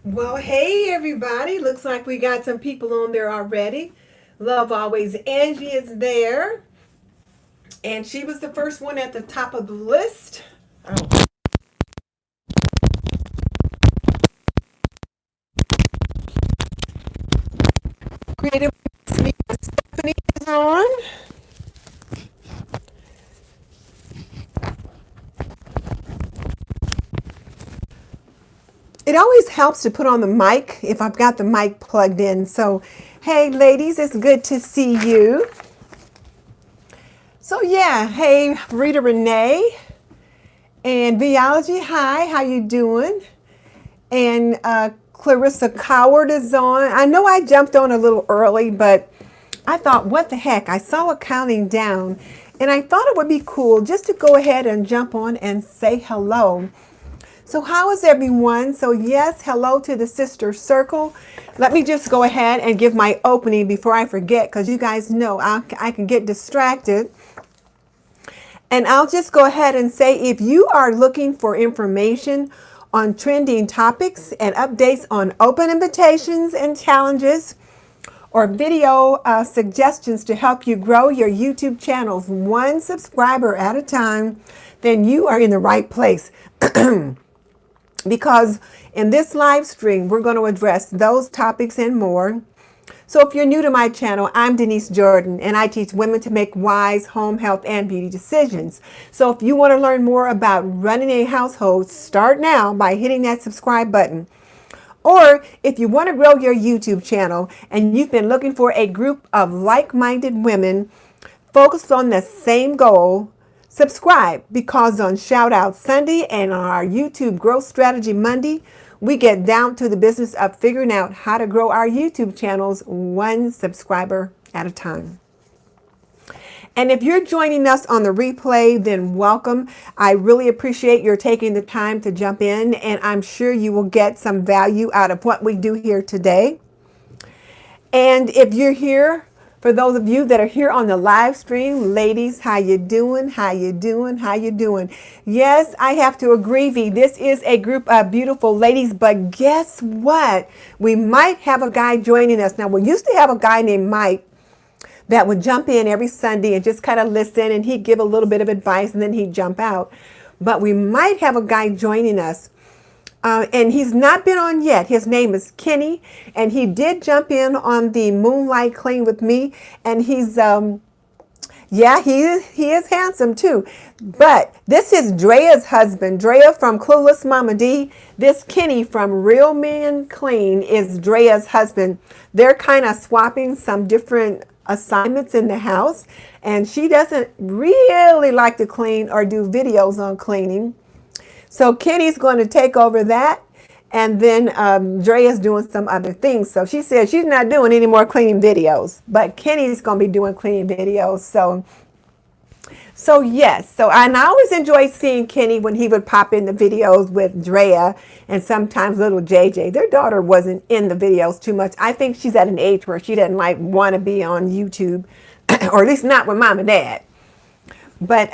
Well, hey everybody. Looks like we got some people on there already. Love always. Angie is there. And she was the first one at the top of the list. Oh, creative Stephanie is on. It always helps to put on the mic if I've got the mic plugged in. So, hey ladies, it's good to see you. So yeah, hey Rita Renee and Biology. Hi, how you doing? And Clarissa Coward is on. I know I jumped on a little early, but I thought, what the heck? I saw it counting down, and I thought it would be cool just to go ahead and jump on and say hello. So how is everyone? So yes, hello to the sister circle. Let me just go ahead and give my opening before I forget, because you guys know I can get distracted. And I'll just go ahead and say, if you are looking for information on trending topics and updates on open invitations and challenges, or video suggestions to help you grow your YouTube channels one subscriber at a time, then you are in the right place. Because in this live stream, we're going to address those topics and more. So if you're new to my channel, I'm Denise Jordan, and I teach women to make wise home, health, and beauty decisions. So if you want to learn more about running a household, start now by hitting that subscribe button. Or if you want to grow your YouTube channel and you've been looking for a group of like-minded women focused on the same goal, subscribe, because on Shoutout Sunday and on our YouTube Growth Strategy Monday, we get down to the business of figuring out how to grow our YouTube channels one subscriber at a time. And if you're joining us on the replay, then welcome. I really appreciate your taking the time to jump in, and I'm sure you will get some value out of what we do here today. And if you're here, for those of you that are here on the live stream, ladies, how you doing? How you doing? How you doing? Yes, I have to agree, V. This is a group of beautiful ladies, but guess what? We might have a guy joining us. Now, we used to have a guy named Mike that would jump in every Sunday and just kind of listen, and he'd give a little bit of advice and then he'd jump out. But we might have a guy joining us. And he's not been on yet. His name is Kenny, and he did jump in on the Moonlight Clean with me. And he's, yeah, he is handsome too. But this is Drea's husband. Drea from Clueless Mama D. This Kenny from Real Men Clean is Drea's husband. They're kind of swapping some different assignments in the house, and she doesn't really like to clean or do videos on cleaning. So Kenny's going to take over that, and then Drea's doing some other things. So she said she's not doing any more cleaning videos, but Kenny's going to be doing cleaning videos. So yes. And I always enjoyed seeing Kenny when he would pop in the videos with Drea and sometimes little JJ. Their daughter wasn't in the videos too much. I think she's at an age where she doesn't want to be on YouTube, or at least not with mom and dad. But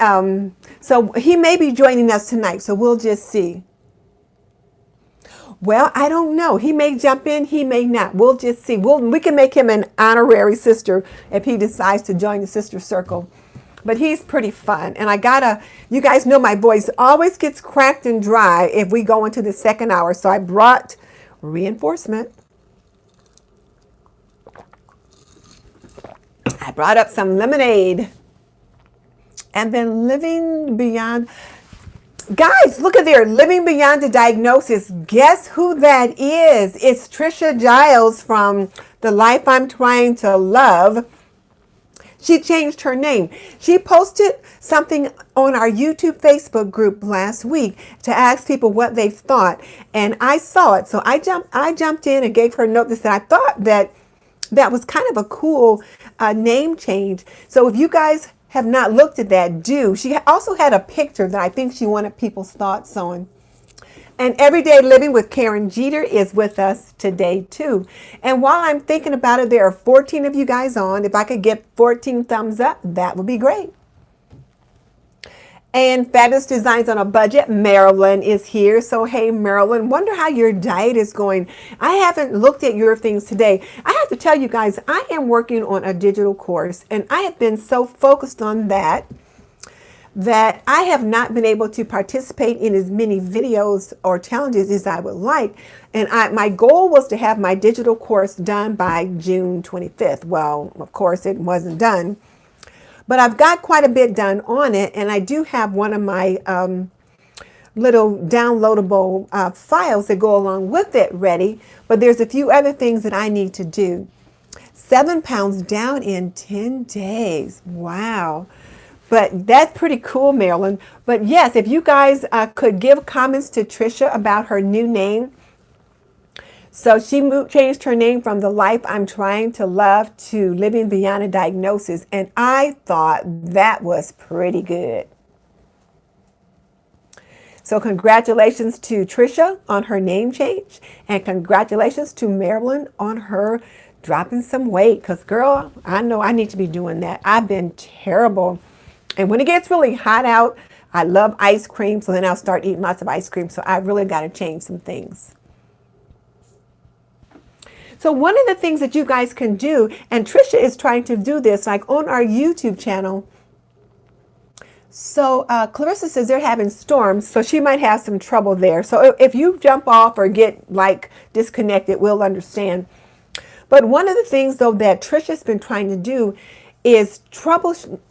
so he may be joining us tonight, so we'll just see. Well, I don't know. He may jump in, he may not. We'll just see. We can make him an honorary sister if he decides to join the sister circle. But he's pretty fun. And you guys know my voice always gets cracked and dry if we go into the second hour. So I brought reinforcement. I brought up some lemonade. And then living beyond. Guys, look at there. Living beyond the diagnosis. Guess who that is? It's Trisha Giles from The Life I'm Trying to Love. She changed her name. She posted something on our YouTube Facebook group last week to ask people what they thought. And I saw it. So I jumped in and gave her notice that I thought that was kind of a cool name change. So if you guys have not looked at that, do. She also had a picture that I think she wanted people's thoughts on. And Everyday Living with Karen Jeter is with us today too. And while I'm thinking about it, there are 14 of you guys on. If I could get 14 thumbs up, that would be great. And Fabulous Designs on a Budget, Marilyn is here. So, hey, Marilyn, wonder how your diet is going. I haven't looked at your things today. I have to tell you guys, I am working on a digital course, and I have been so focused on that I have not been able to participate in as many videos or challenges as I would like. And my goal was to have my digital course done by June 25th. Well, of course, it wasn't done. But I've got quite a bit done on it, and I do have one of my little downloadable files that go along with it ready. But there's a few other things that I need to do. 7 pounds down in 10 days. Wow. But that's pretty cool, Marilyn. But yes, if you guys could give comments to Trisha about her new name. So she changed her name from The Life I'm Trying to Love to Living Beyond a Diagnosis. And I thought that was pretty good. So congratulations to Trisha on her name change. And congratulations to Marilyn on her dropping some weight. Because, girl, I know I need to be doing that. I've been terrible. And when it gets really hot out, I love ice cream. So then I'll start eating lots of ice cream. So I really got to change some things. So one of the things that you guys can do, and Trisha is trying to do this, like on our YouTube channel. So Clarissa says they're having storms, so she might have some trouble there. So if you jump off or get like disconnected, we'll understand. But one of the things though that Trisha's been trying to do is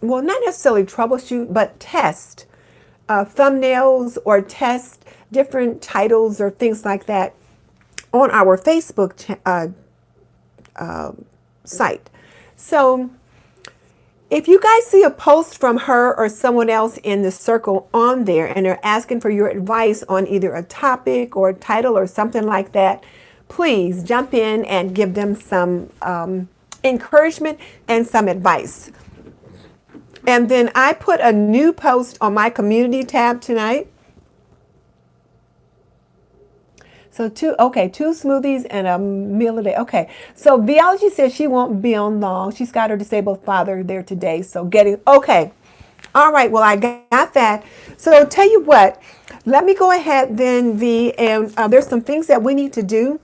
well, not necessarily troubleshoot, but test thumbnails or test different titles or things like that on our Facebook site. So if you guys see a post from her or someone else in the circle on there and they're asking for your advice on either a topic or a title or something like that, please jump in and give them some encouragement and some advice. And then I put a new post on my community tab tonight. So two smoothies and a meal a day. Okay, so Biology says she won't be on long. She's got her disabled father there today. So okay. All right, well, I got that. So tell you what, let me go ahead then, and there's some things that we need to do.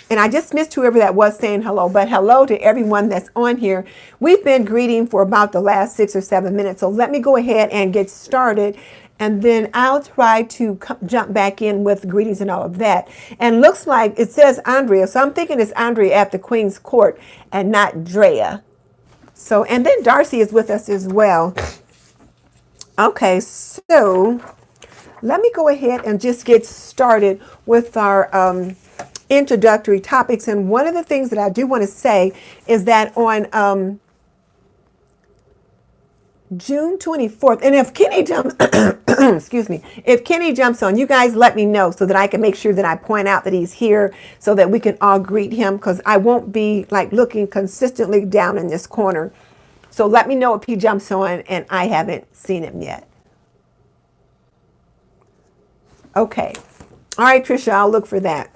And I just missed whoever that was saying hello, but hello to everyone that's on here. We've been greeting for about the last 6 or 7 minutes. So let me go ahead and get started. And then I'll try to jump back in with greetings and all of that. And looks like it says Andrea. So I'm thinking it's Andrea at the Queen's Court and not Drea. So, and then Darcy is with us as well. Okay, so let me go ahead and just get started with our introductory topics. And one of the things that I do want to say is that on June 24th, and if Kenny jumps, excuse me, if Kenny jumps on, you guys let me know so that I can make sure that I point out that he's here so that we can all greet him, because I won't be like looking consistently down in this corner. So let me know if he jumps on and I haven't seen him yet. Okay. All right, Trisha, I'll look for that.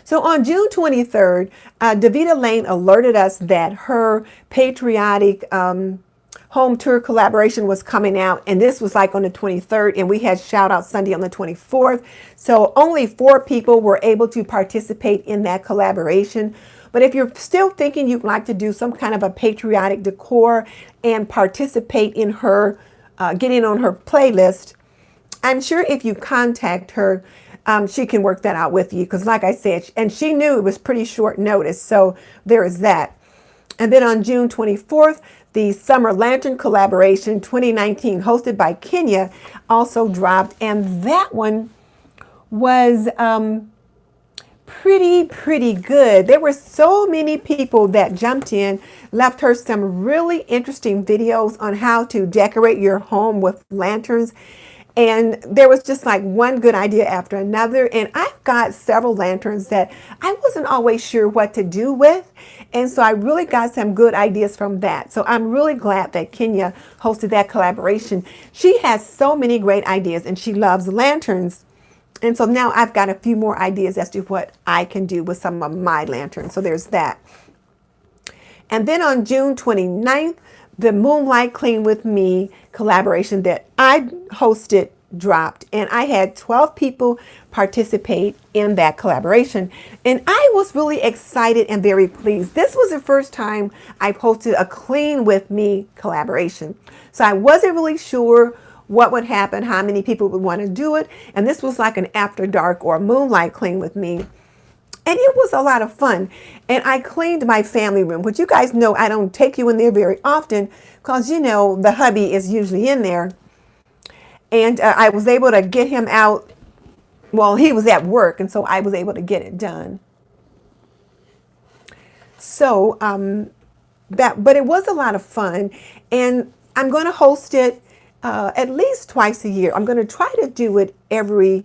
So on June 23rd, Davita Lane alerted us that her patriotic home tour collaboration was coming out, and this was like on the 23rd, and we had Shoutout Sunday on the 24th. So only 4 people were able to participate in that collaboration. But if you're still thinking you'd like to do some kind of a patriotic decor and participate in her, getting on her playlist, I'm sure if you contact her, she can work that out with you. Because like I said, and she knew it was pretty short notice. So there is that. And then on June 24th, the Summer Lantern Collaboration 2019 hosted by Kenya also dropped. And that one was pretty good. There were so many people that jumped in, left her some really interesting videos on how to decorate your home with lanterns. And there was just like one good idea after another. And I've got several lanterns that I wasn't always sure what to do with. And so I really got some good ideas from that. So I'm really glad that Kenya hosted that collaboration. She has so many great ideas and she loves lanterns. And so now I've got a few more ideas as to what I can do with some of my lanterns. So there's that. And then on June 29th, the Moonlight Clean With Me collaboration that I hosted dropped, and I had 12 people participate in that collaboration, and I was really excited and very pleased. This was the first time I've hosted a Clean With Me collaboration, so I wasn't really sure what would happen, how many people would want to do it, and this was like an after dark or Moonlight Clean With Me. And it was a lot of fun. And I cleaned my family room, which you guys know I don't take you in there very often because, you know, the hubby is usually in there. And I was able to get him out. Well, he was at work, and so I was able to get it done. So but it was a lot of fun. And I'm going to host it at least twice a year. I'm going to try to do it every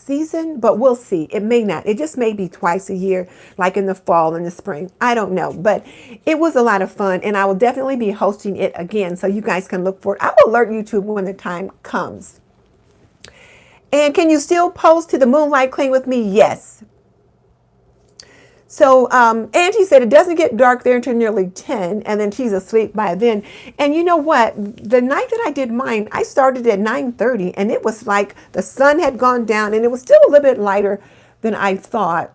season, but we'll see. It may not. It just may be twice a year, like in the fall and the spring. I don't know, but it was a lot of fun, and I will definitely be hosting it again, so you guys can look for it. I will alert YouTube when the time comes. And can you still post to the Moonlight Clean With Me? Yes. So Angie said it doesn't get dark there until nearly 10, and then she's asleep by then. And you know what? The night that I did mine, I started at 9:30, and it was like the sun had gone down, and it was still a little bit lighter than I thought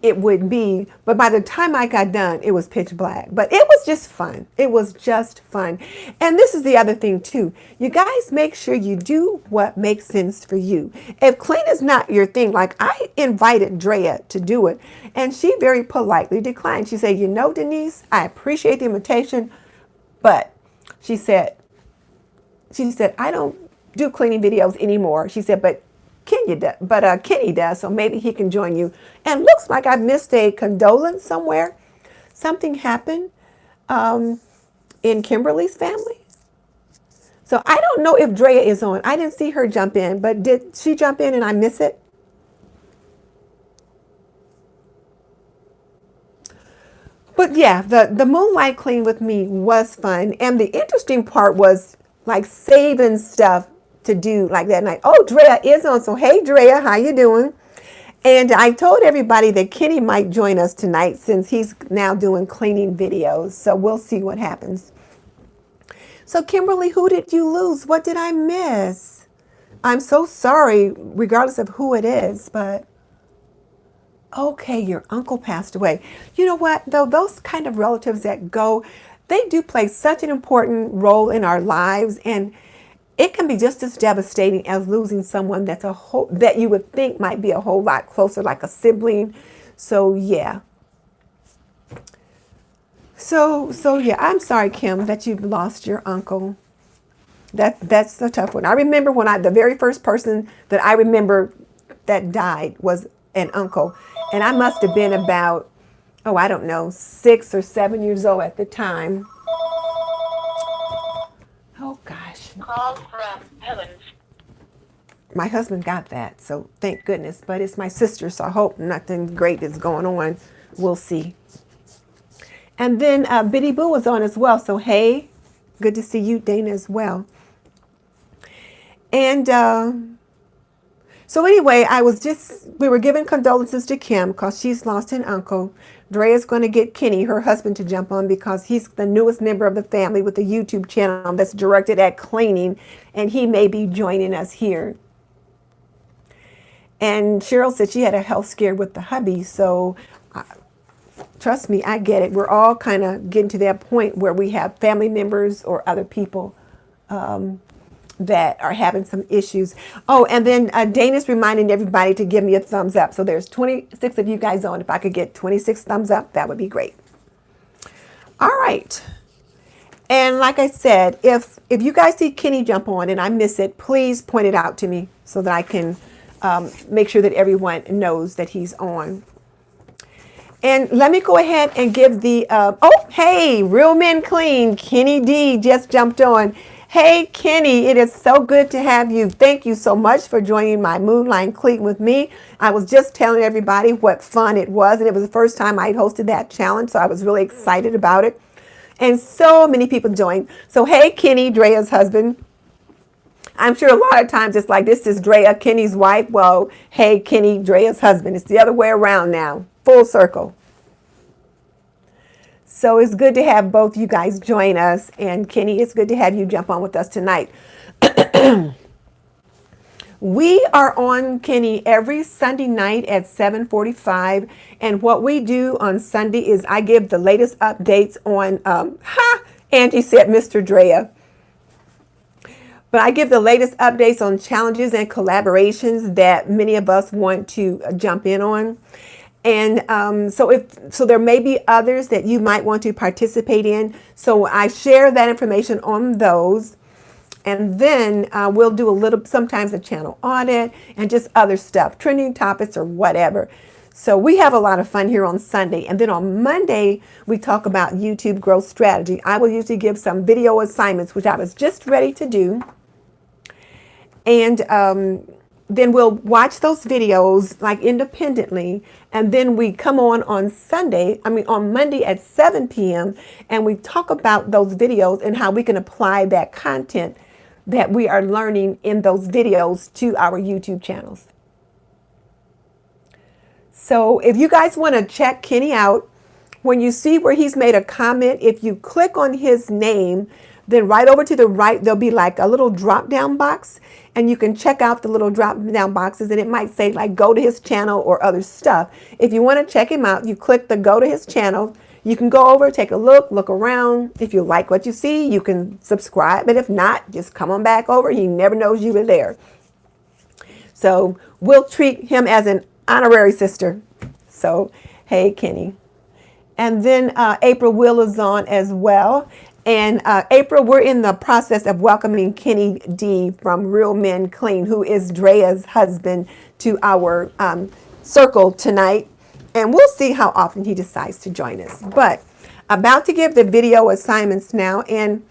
it would be. But by the time I got done, it was pitch black. But it was just fun. It was just fun. And this is the other thing, too. You guys make sure you do what makes sense for you. If clean is not your thing, like I invited Drea to do it, and she very politely declined. She said, you know, Denise, I appreciate the invitation, but she said, I don't do cleaning videos anymore. She said, but Kenny does, so maybe he can join you. And looks like I missed a condolence somewhere. Something happened in Kimberly's family. So I don't know if Drea is on. I didn't see her jump in, but did she jump in and I miss it? But yeah, the Moonlight Clean With Me was fun. And the interesting part was like saving stuff to do like that night. Oh, Drea is on. So hey, Drea, how you doing? And I told everybody that Kenny might join us tonight since he's now doing cleaning videos. So we'll see what happens. So Kimberly, who did you lose? What did I miss? I'm so sorry, regardless of who it is, but okay, your uncle passed away. You know what, though, those kind of relatives that go, they do play such an important role in our lives, and it can be just as devastating as losing someone that's that you would think might be a whole lot closer, like a sibling. So yeah. So yeah, I'm sorry, Kim, that you've lost your uncle. That's a tough one. I remember when the very first person that I remember that died was an uncle, and I must have been about, oh, I don't know, 6 or 7 years old at the time. Oh gosh. Call from Heavens. My husband got that, so thank goodness. But it's my sister, so I hope nothing great is going on. We'll see. And then Biddy Boo was on as well. So hey, good to see you, Dana, as well. And so anyway, we were giving condolences to Kim because she's lost an uncle. Drea's going to get Kenny, her husband, to jump on because he's the newest member of the family with a YouTube channel that's directed at cleaning, and he may be joining us here. And Cheryl said she had a health scare with the hubby, so trust me, I get it. We're all kind of getting to that point where we have family members or other people that are having some issues. Oh, and then Dana's reminding everybody to give me a thumbs up. So there's 26 of you guys on. If I could get 26 thumbs up, that would be great. All right. And like I said, if you guys see Kenny jump on and I miss it, please point it out to me so that I can make sure that everyone knows that he's on. And let me go ahead and give the, oh, hey, Real Men Clean, Kenny D just jumped on. Hey, Kenny, it is so good to have you. Thank you so much for joining my Moonlight Clean with me. I was just telling everybody what fun it was, and it was the first time I hosted that challenge, so I was really excited about it. And so many people joined. So, hey, Kenny, Drea's husband. I'm sure a lot of times it's like, this is Drea, Kenny's wife. Well, hey, Kenny, Drea's husband. It's the other way around now. Full circle. So it's good to have both you guys join us. And Kenny, it's good to have you jump on with us tonight. We are on, Kenny, every Sunday night at 7:45. And what we do on Sunday is I give the latest updates on, Angie said Mr. Drea. But I give the latest updates on challenges and collaborations that many of us want to jump in on. And so there may be others that you might want to participate in. So I share that information on those. And then we'll do sometimes a channel audit and just other stuff, trending topics or whatever. So we have a lot of fun here on Sunday. And then on Monday, we talk about YouTube growth strategy. I will usually give some video assignments, which I was just ready to do. And then we'll watch those videos like independently. And then we come on Monday at 7 p.m. and we talk about those videos and how we can apply that content that we are learning in those videos to our YouTube channels. So if you guys want to check Kenny out, when you see where he's made a comment, if you click on his name, then right over to the right, there'll be like a little drop down box and you can check out the little drop down boxes and it might say like go to his channel or other stuff. If you want to check him out, you click the go to his channel. You can go over, take a look around. If you like what you see, you can subscribe. But if not, just come on back over. He never knows you were there. So we'll treat him as an honorary sister. So, hey, Kenny. And then April Will is on as well. And April, we're in the process of welcoming Kenny D from Real Men Clean, who is Drea's husband, to our circle tonight. And we'll see how often he decides to join us. But about to give the video assignments now. And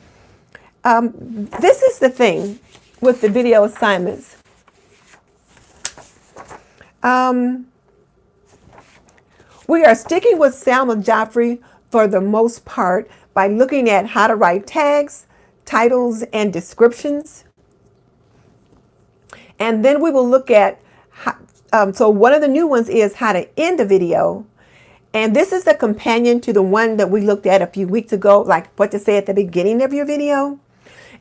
this is the thing with the video assignments. We are sticking with Salma Joffrey for the most part by looking at how to write tags, titles, and descriptions. And then we will look at so one of the new ones is how to end a video. And this is the companion to the one that we looked at a few weeks ago, like what to say at the beginning of your video.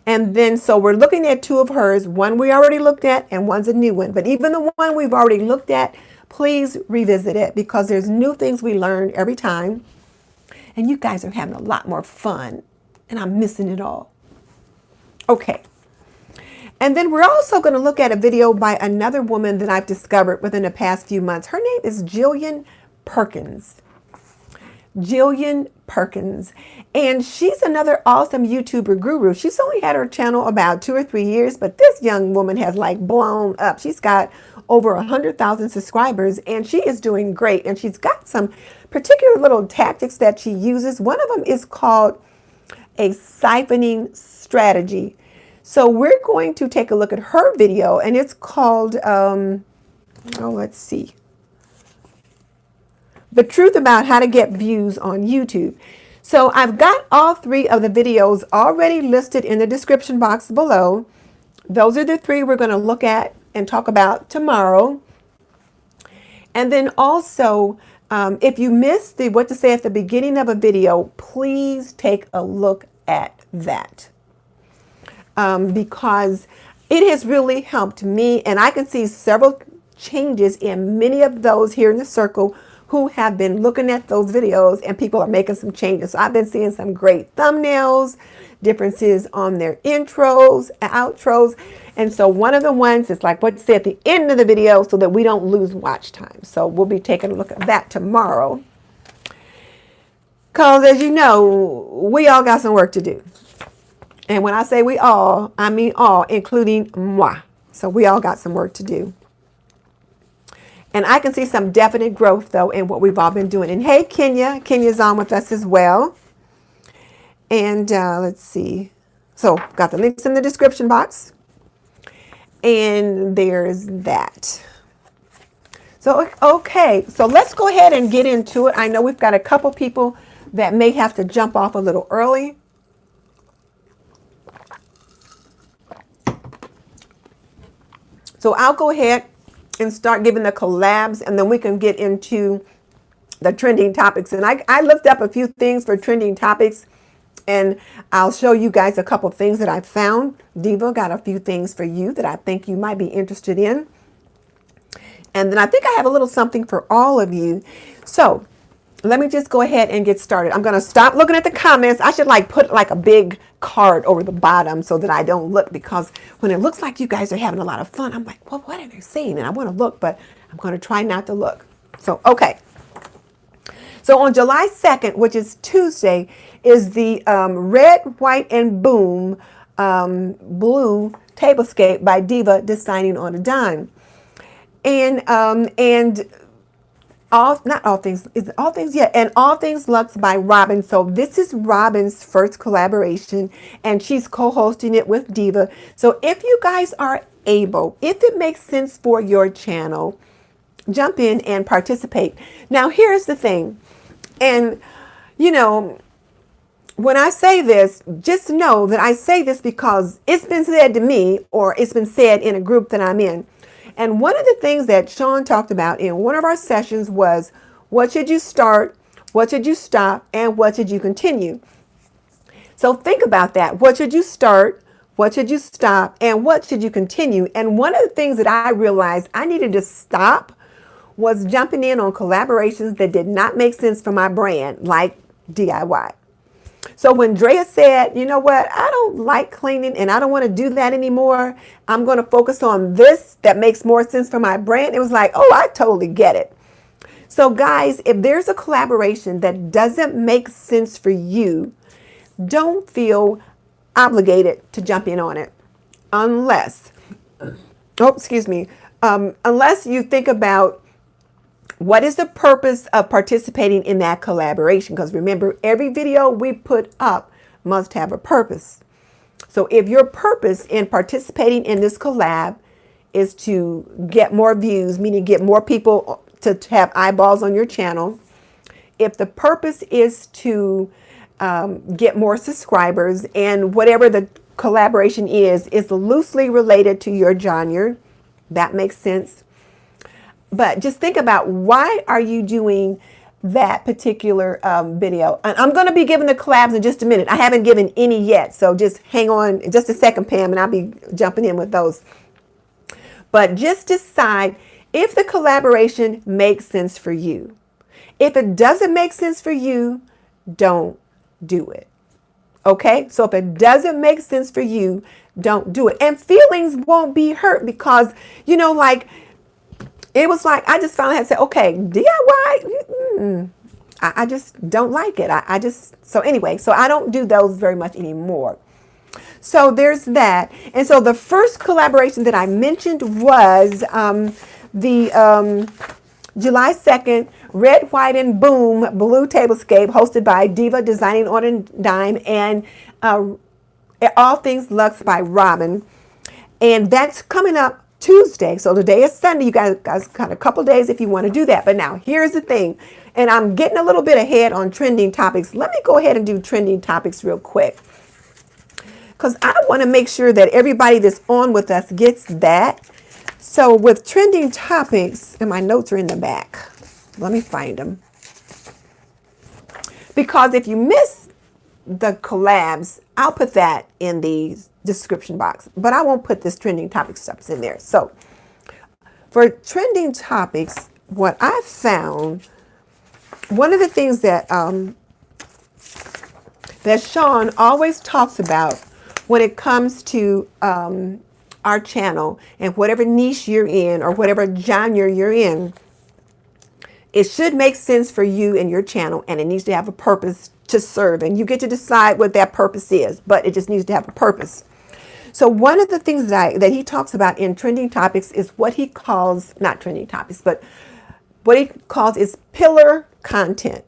And then so we're looking at two of hers, one we already looked at and one's a new one. But even the one we've already looked at, please revisit it because there's new things we learn every time. And you guys are having a lot more fun and I'm missing it all. Okay. And then we're also going to look at a video by another woman that I've discovered within the past few months. Her name is Jillian Perkins. Jillian Perkins. And she's another awesome YouTuber guru. She's only had her channel about 2 or 3 years, but this young woman has like blown up. She's got over 100,000 subscribers and she is doing great. And she's got some particular little tactics that she uses. One of them is called a siphoning strategy. So we're going to take a look at her video and it's called, let's see. The truth about how to get views on YouTube. So I've got all 3 of the videos already listed in the description box below. Those are the 3 we're going to look at and talk about tomorrow. And then also, if you missed the what to say at the beginning of a video, please take a look at that. Because it has really helped me and I can see several changes in many of those here in the circle who have been looking at those videos and people are making some changes. So I've been seeing some great thumbnails, differences on their intros, outros. And so one of the ones is like what to say at the end of the video so that we don't lose watch time. So we'll be taking a look at that tomorrow. Because as you know, we all got some work to do. And when I say we all, I mean all, including moi. So we all got some work to do. And I can see some definite growth, though, in what we've all been doing. And hey, Kenya. Kenya's on with us as well. And let's see. So got the links in the description box. And there's that. So, okay. So let's go ahead and get into it. I know we've got a couple people that may have to jump off a little early. So I'll go ahead and start giving the collabs and then we can get into the trending topics. And I looked up a few things for trending topics, and I'll show you guys a couple things that I found. Diva got a few things for you that I think you might be interested in. And then I think I have a little something for all of you. So let me just go ahead and get started. I'm going to stop looking at the comments. I should put a big card over the bottom so that I don't look, because when it looks like you guys are having a lot of fun, I'm like, well, what are they saying? And I want to look, but I'm going to try not to look. So, okay. So on July 2nd, which is Tuesday, is the Red, White, and Boom Blue Tablescape by Diva designing on a dime. And all things Luxe by Robin. So this is Robin's first collaboration, and she's co-hosting it with Diva. So if you guys are able, if it makes sense for your channel, jump in and participate. Now here's the thing, and when I say this, just know that I say this because it's been said to me, or it's been said in a group that I'm in. And one of the things that Sean talked about in one of our sessions was, what should you start, what should you stop, and what should you continue? So think about that. What should you start, what should you stop, and what should you continue? And one of the things that I realized I needed to stop was jumping in on collaborations that did not make sense for my brand, like DIY. So when Drea said, you know what, I don't like cleaning and I don't want to do that anymore, I'm going to focus on this that makes more sense for my brand, it was like, oh, I totally get it. So guys, if there's a collaboration that doesn't make sense for you, don't feel obligated to jump in on it unless you think about what is the purpose of participating in that collaboration? Because remember, every video we put up must have a purpose. So if your purpose in participating in this collab is to get more views, meaning get more people to have eyeballs on your channel, if the purpose is to get more subscribers, and whatever the collaboration is loosely related to your genre, that makes sense. But just think about, why are you doing that particular video? And I'm going to be giving the collabs in just a minute. I haven't given any yet, so just hang on just a second, Pam, and I'll be jumping in with those. But just decide if the collaboration makes sense for you. If it doesn't make sense for you, don't do it. Okay? So if it doesn't make sense for you, don't do it. And feelings won't be hurt, because, it was like, I just finally had to say, okay, DIY, I just don't like it. So anyway, so I don't do those very much anymore. So there's that. And so the first collaboration that I mentioned was the July 2nd, Red, White, and Boom Blue Tablescape, hosted by Diva Designing on a Dime, and All Things Luxe by Robin. And that's coming up Tuesday. So today is Sunday. You guys got a couple days if you want to do that. But now here's the thing, and I'm getting a little bit ahead on trending topics. Let me go ahead and do trending topics real quick, because I want to make sure that everybody that's on with us gets that. So with trending topics, and my notes are in the back. Let me find them. Because if you miss the collabs, I'll put that in the description box, but I won't put this trending topic stuff in there. So for trending topics, what I found, one of the things that that Sean always talks about when it comes to our channel, and whatever niche you're in or whatever genre you're in, it should make sense for you and your channel, and it needs to have a purpose to serve, and you get to decide what that purpose is, but it just needs to have a purpose. So one of the things that he talks about in trending topics is what he calls, not trending topics, but what he calls is pillar content.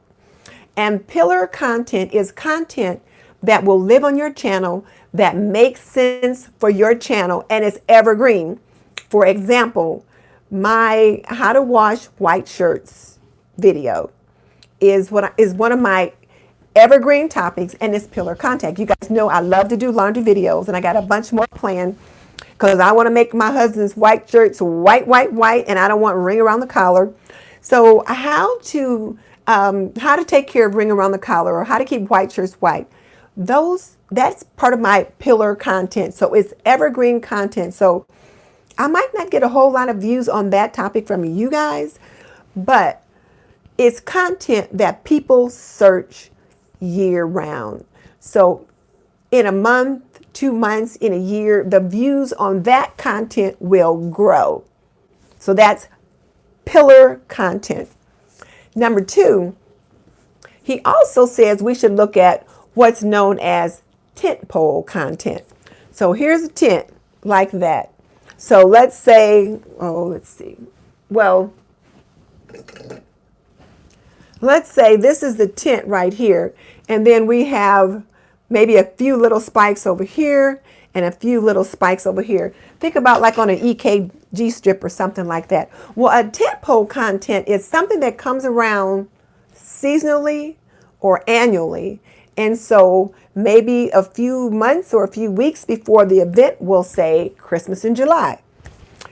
And pillar content is content that will live on your channel, that makes sense for your channel, and is evergreen. For example, my how to wash white shirts video is one of my evergreen topics, and it's pillar content. You guys know I love to do laundry videos, and I got a bunch more planned, because I want to make my husband's white shirts white, and I don't want ring around the collar. So how to how to take care of ring around the collar, or how to keep white shirts white. That's part of my pillar content. So it's evergreen content. So I might not get a whole lot of views on that topic from you guys, but it's content that people search year round. So in a month, 2 months, in a year, the views on that content will grow. So that's pillar content. Number 2, he also says we should look at what's known as tent pole content. So here's a tent like that. So let's say, let's say this is the tent right here. And then we have maybe a few little spikes over here and a few little spikes over here. Think about like on an EKG strip or something like that. Well, a tent pole content is something that comes around seasonally or annually. And so maybe a few months or a few weeks before the event, we'll say Christmas in July.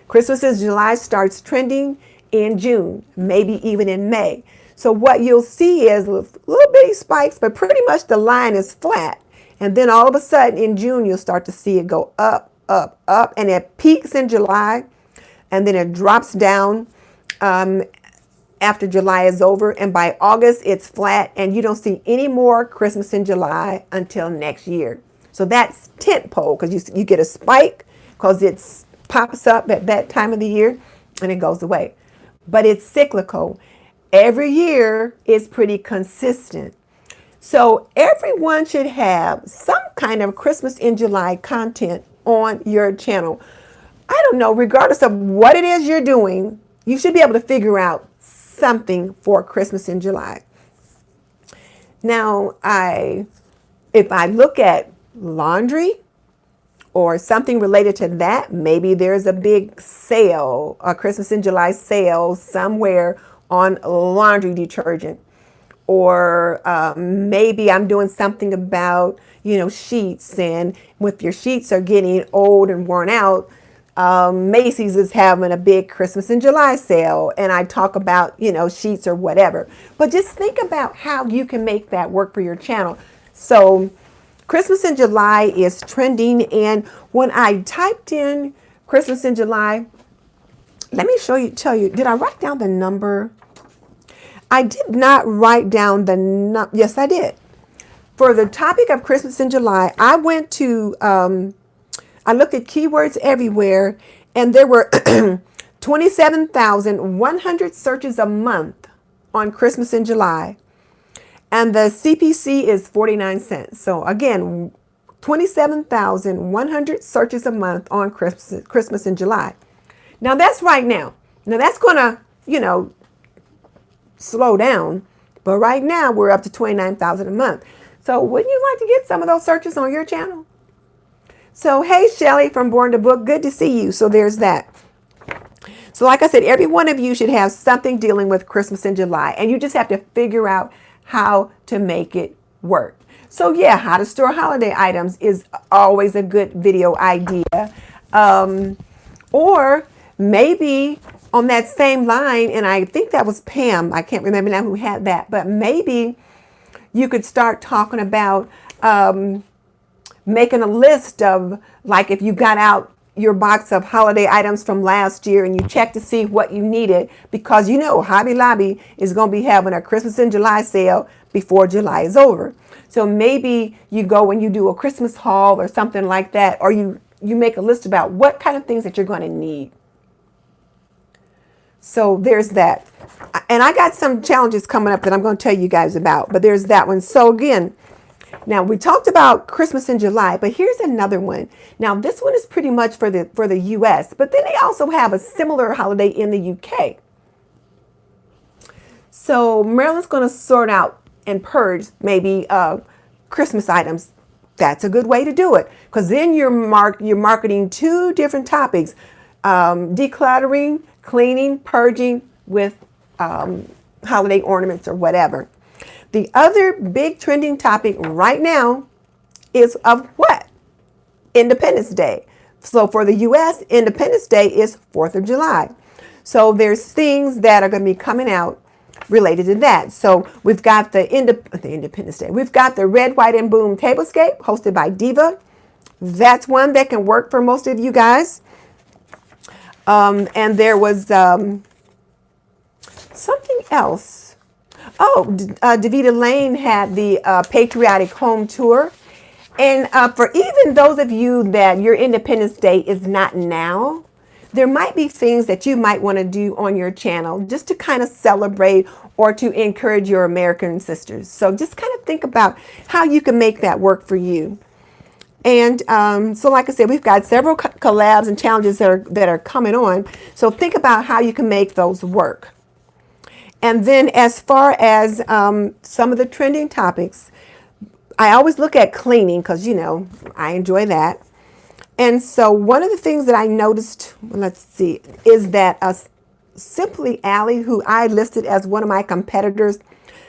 Christmas in July starts trending in June, maybe even in May. So what you'll see is little bitty spikes, but pretty much the line is flat. And then all of a sudden in June, you'll start to see it go up, up, up, and it peaks in July, and then it drops down after July is over. And by August, it's flat, and you don't see any more Christmas in July until next year. So that's tent pole, because you get a spike because it pops up at that time of the year and it goes away. But it's cyclical. Every year is pretty consistent. So everyone should have some kind of Christmas in July content on your channel. I don't know, regardless of what it is you're doing, you should be able to figure out something for Christmas in July. Now, if I look at laundry or something related to that, maybe there's a big sale, a Christmas in July sale somewhere on laundry detergent. Or maybe I'm doing something about, sheets, and if your sheets are getting old and worn out, Macy's is having a big Christmas in July sale, and I talk about, sheets or whatever. But just think about how you can make that work for your channel. So Christmas in July is trending, and when I typed in Christmas in July, let me tell you, did I write down the number? I did not write down the number. Yes, I did. For the topic of Christmas in July, I went to, I looked at keywords everywhere, and there were 27,100 searches a month on Christmas in July. And the CPC is 49 cents. So again, 27,100 searches a month on Christmas in July. Now that's right now. Now that's going to, slow down, but right now we're up to 29,000 a month. So wouldn't you like to get some of those searches on your channel? So hey, Shelly from Born to Book, good to see you. So there's that. So like I said, every one of you should have something dealing with Christmas in July, and you just have to figure out how to make it work. So yeah, how to store holiday items is always a good video idea. Or maybe on that same line, and I think that was Pam, I can't remember now who had that, but maybe you could start talking about making a list of, like, if you got out your box of holiday items from last year and you check to see what you needed, because Hobby Lobby is going to be having a Christmas in July sale before July is over. So maybe you go and you do a Christmas haul or something like that, or you make a list about what kind of things that you're going to need. So there's that. And I got some challenges coming up that I'm going to tell you guys about, but there's that one. So again, now we talked about Christmas in July, but here's another one. Now this one is pretty much for the US, but then they also have a similar holiday in the UK. So Marilyn's going to sort out and purge maybe Christmas items. That's a good way to do it, because then you're marketing 2 different topics: decluttering, cleaning, purging with holiday ornaments or whatever. The other big trending topic right now is of what? Independence Day. So for the US, Independence Day is 4th of July. So there's things that are going to be coming out related to that. So we've got the Independence Day. We've got the Red, White, and Boom Tablescape hosted by Diva. That's one that can work for most of you guys. And there was something else. Oh, Davita Lane had the Patriotic Home Tour. And for even those of you that your Independence Day is not now, there might be things that you might want to do on your channel just to kind of celebrate or to encourage your American sisters. So just kind of think about how you can make that work for you. And so like I said, we've got several collabs and challenges that are coming on. So think about how you can make those work. And then as far as some of the trending topics, I always look at cleaning because, you know, I enjoy that. And so one of the things that I noticed, let's see, is that Simply Allie, who I listed as one of my competitors,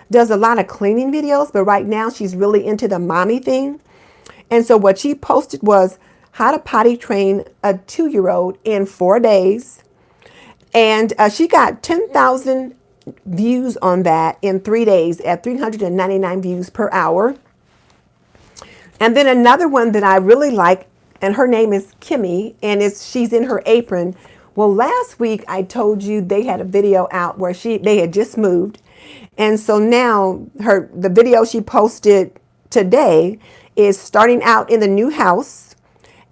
does a lot of cleaning videos, but right now she's really into the mommy thing. And so what she posted was how to potty train a 2-year-old in 4 days. And she got 10,000 views on that in 3 days at 399 views per hour. And then another one that I really like, and her name is Kimmy, and she's in her apron. Well, last week I told you they had a video out where they had just moved. And so now the video she posted today is starting out in the new house.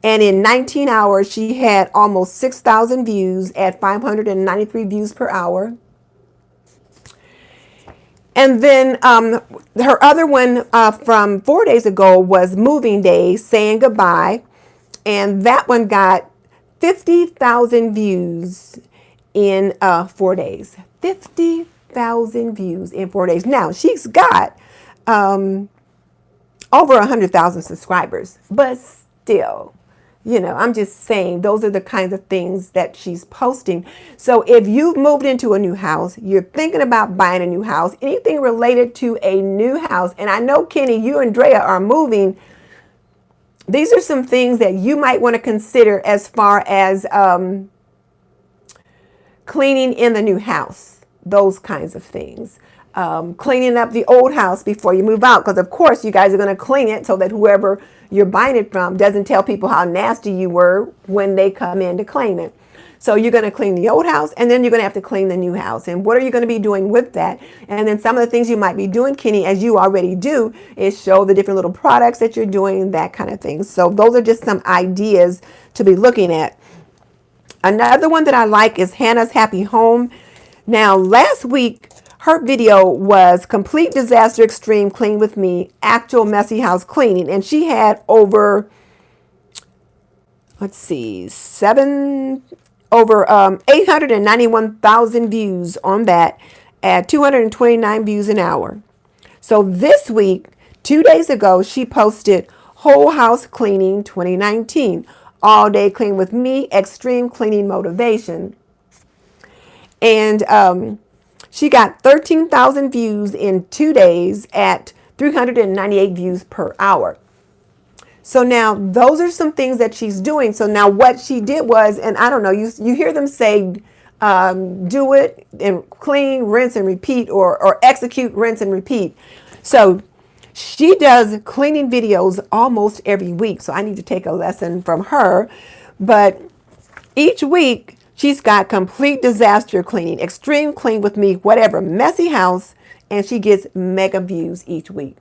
And in 19 hours, she had almost 6,000 views at 593 views per hour. And then her other one from 4 days ago was Moving Day, Saying Goodbye. And that one got 50,000 views in 4 days. 50,000 views in 4 days. Now, she's got over 100,000 subscribers, but still, you know, I'm just saying those are the kinds of things that she's posting. So if you've moved into a new house, you're thinking about buying a new house, anything related to a new house, and I know, Kenny, you and Drea are moving. These are some things that you might want to consider as far as cleaning in the new house, those kinds of things. Cleaning up the old house before you move out, because of course you guys are going to clean it so that whoever you're buying it from doesn't tell people how nasty you were when they come in to claim it. So you're going to clean the old house, and then you're going to have to clean the new house. And what are you going to be doing with that? And then some of the things you might be doing, Kenny, as you already do, is show the different little products that you're doing, that kind of thing. So those are just some ideas to be looking at. Another one that I like is Hannah's Happy Home. Now, last week, her video was Complete Disaster Extreme Clean With Me, Actual Messy House Cleaning. And she had over, let's see, over 891,000 views on that at 229 views an hour. So this week, 2 days ago, she posted Whole House Cleaning 2019, All Day Clean With Me, Extreme Cleaning Motivation. And she got 13,000 views in 2 days at 398 views per hour. So now those are some things that she's doing. So now what she did was, and I don't know, you hear them say, do it and clean, rinse and repeat, or execute, rinse and repeat. So she does cleaning videos almost every week. So I need to take a lesson from her. But each week she's got Complete Disaster Cleaning, Extreme Clean With Me, whatever, messy house, and she gets mega views each week.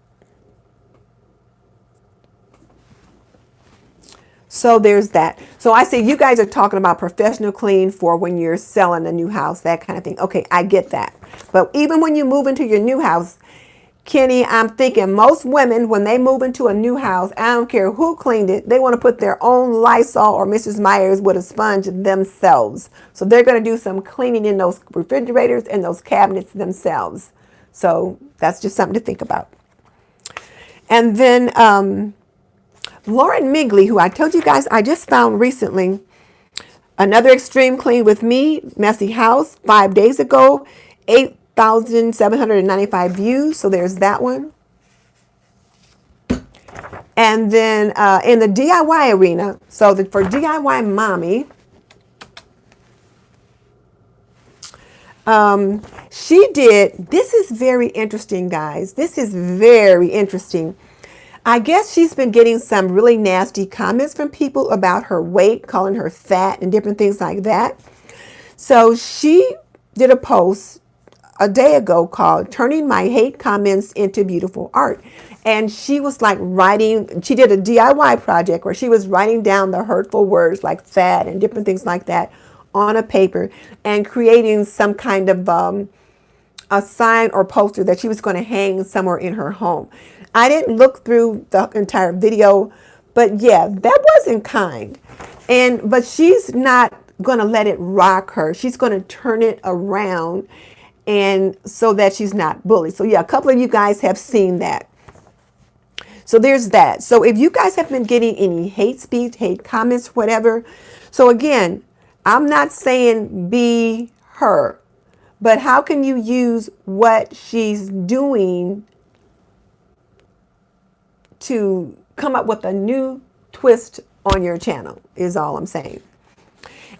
So there's that. So I say you guys are talking about professional clean for when you're selling a new house, that kind of thing. Okay, I get that. But even when you move into your new house, Kenny, I'm thinking most women, when they move into a new house, I don't care who cleaned it, they want to put their own Lysol or Mrs. Myers with a sponge themselves. So they're going to do some cleaning in those refrigerators and those cabinets themselves. So that's just something to think about. And then Lauren Migley, who I told you guys I just found recently, another Extreme Clean With Me, Messy House, 5 days ago, 8,795 views. So there's that one. And then in the DIY arena, so for DIY Mommy, She did, this is very interesting, guys. This is very interesting. I guess she's been getting some really nasty comments from people about her weight, calling her fat and different things like that. So she did a post a day ago called Turning My Hate Comments into Beautiful Art. And she was like writing, she did a DIY project where she was writing down the hurtful words like fat and different things like that on a paper and creating some kind of a sign or poster that she was going to hang somewhere in her home. I didn't look through the entire video, but yeah, that wasn't kind. But she's not going to let it rock her. She's going to turn it around, and so that she's not bullied. So yeah, a couple of you guys have seen that. So there's that. So if you guys have been getting any hate speech, hate comments, whatever. So again, I'm not saying be her, but how can you use what she's doing to come up with a new twist on your channel is all I'm saying.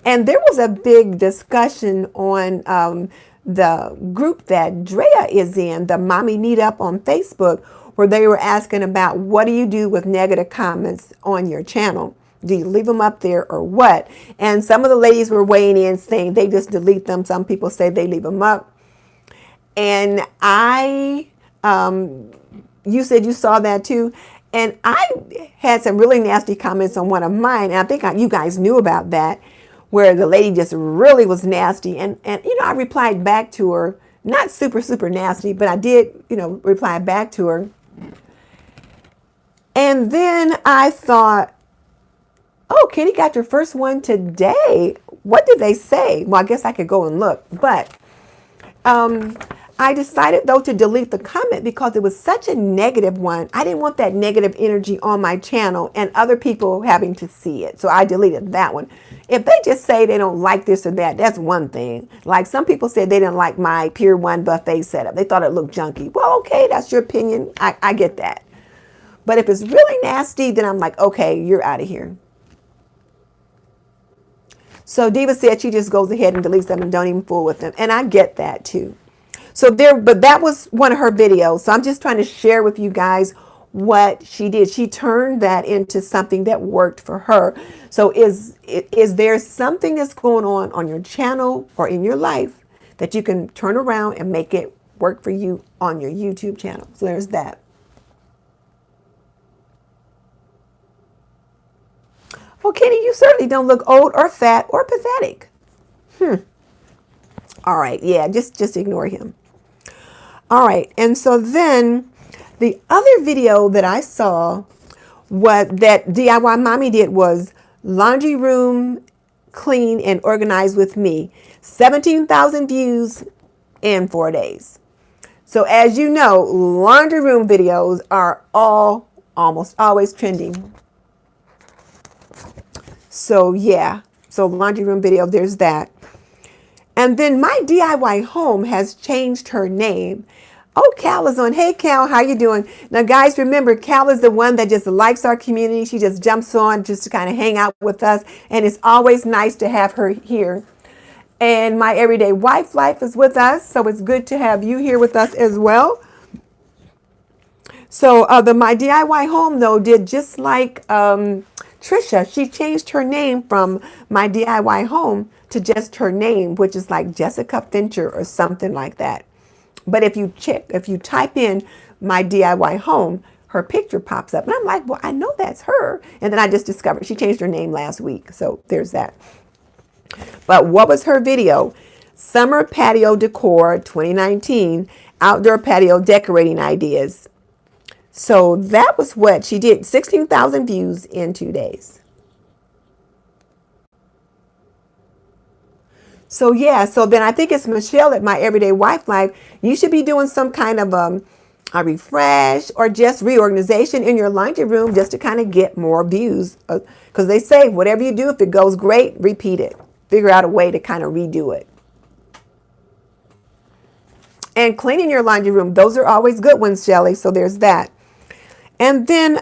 And there was a big discussion on the group that Drea is in, the Mommy Meetup on Facebook, where they were asking about what do you do with negative comments on your channel? Do you leave them up there or what? And some of the ladies were weighing in saying they just delete them. Some people say they leave them up. And you said you saw that too. And I had some really nasty comments on one of mine. And I think you guys knew about that, where the lady just really was nasty. And I replied back to her, not super, super nasty, but I did, reply back to her. And then I thought, oh, Kenny got your first one today. What did they say? Well, I guess I could go and look. But I decided, though, to delete the comment because it was such a negative one. I didn't want that negative energy on my channel and other people having to see it. So I deleted that one. If they just say they don't like this or that, that's one thing. Like some people said they didn't like my Pier 1 buffet setup. They thought it looked junky. Well, okay, that's your opinion. I get that. But if it's really nasty, then I'm like, okay, you're out of here. So Diva said she just goes ahead and deletes them and don't even fool with them. And I get that too. So but that was one of her videos. So I'm just trying to share with you guys what she did. She turned that into something that worked for her. So is there something that's going on your channel or in your life that you can turn around and make it work for you on your YouTube channel? So there's that. Well, Kenny, you certainly don't look old or fat or pathetic. All right. Yeah, just ignore him. All right. And so then the other video that I saw that DIY Mommy did was laundry room clean and organized with me. 17,000 views in 4 days. So as you know, laundry room videos are almost always trending. So yeah, so laundry room video, there's that. And then my DIY home has changed her name. Oh, Cal is on. Hey, Cal, how you doing? Now, guys, remember, Cal is the one that just likes our community. She just jumps on just to kind of hang out with us. And it's always nice to have her here. And my everyday wife life is with us. So it's good to have you here with us as well. So my DIY home, though, did just like Trisha. She changed her name from my DIY home to just her name, which is like Jessica Fincher or something like that. But if you type in my DIY home, her picture pops up. And I'm like, well, I know that's her. And then I just discovered she changed her name last week. So there's that. But what was her video? Summer Patio Decor 2019, Outdoor Patio Decorating Ideas. So that was what she did. 16,000 views in 2 days. So yeah, so then I think it's Michelle at My Everyday Wife Life. You should be doing some kind of a refresh or just reorganization in your laundry room just to kind of get more views. Because they say whatever you do, if it goes great, repeat it. Figure out a way to kind of redo it. And cleaning your laundry room, those are always good ones, Shelley. So there's that. And then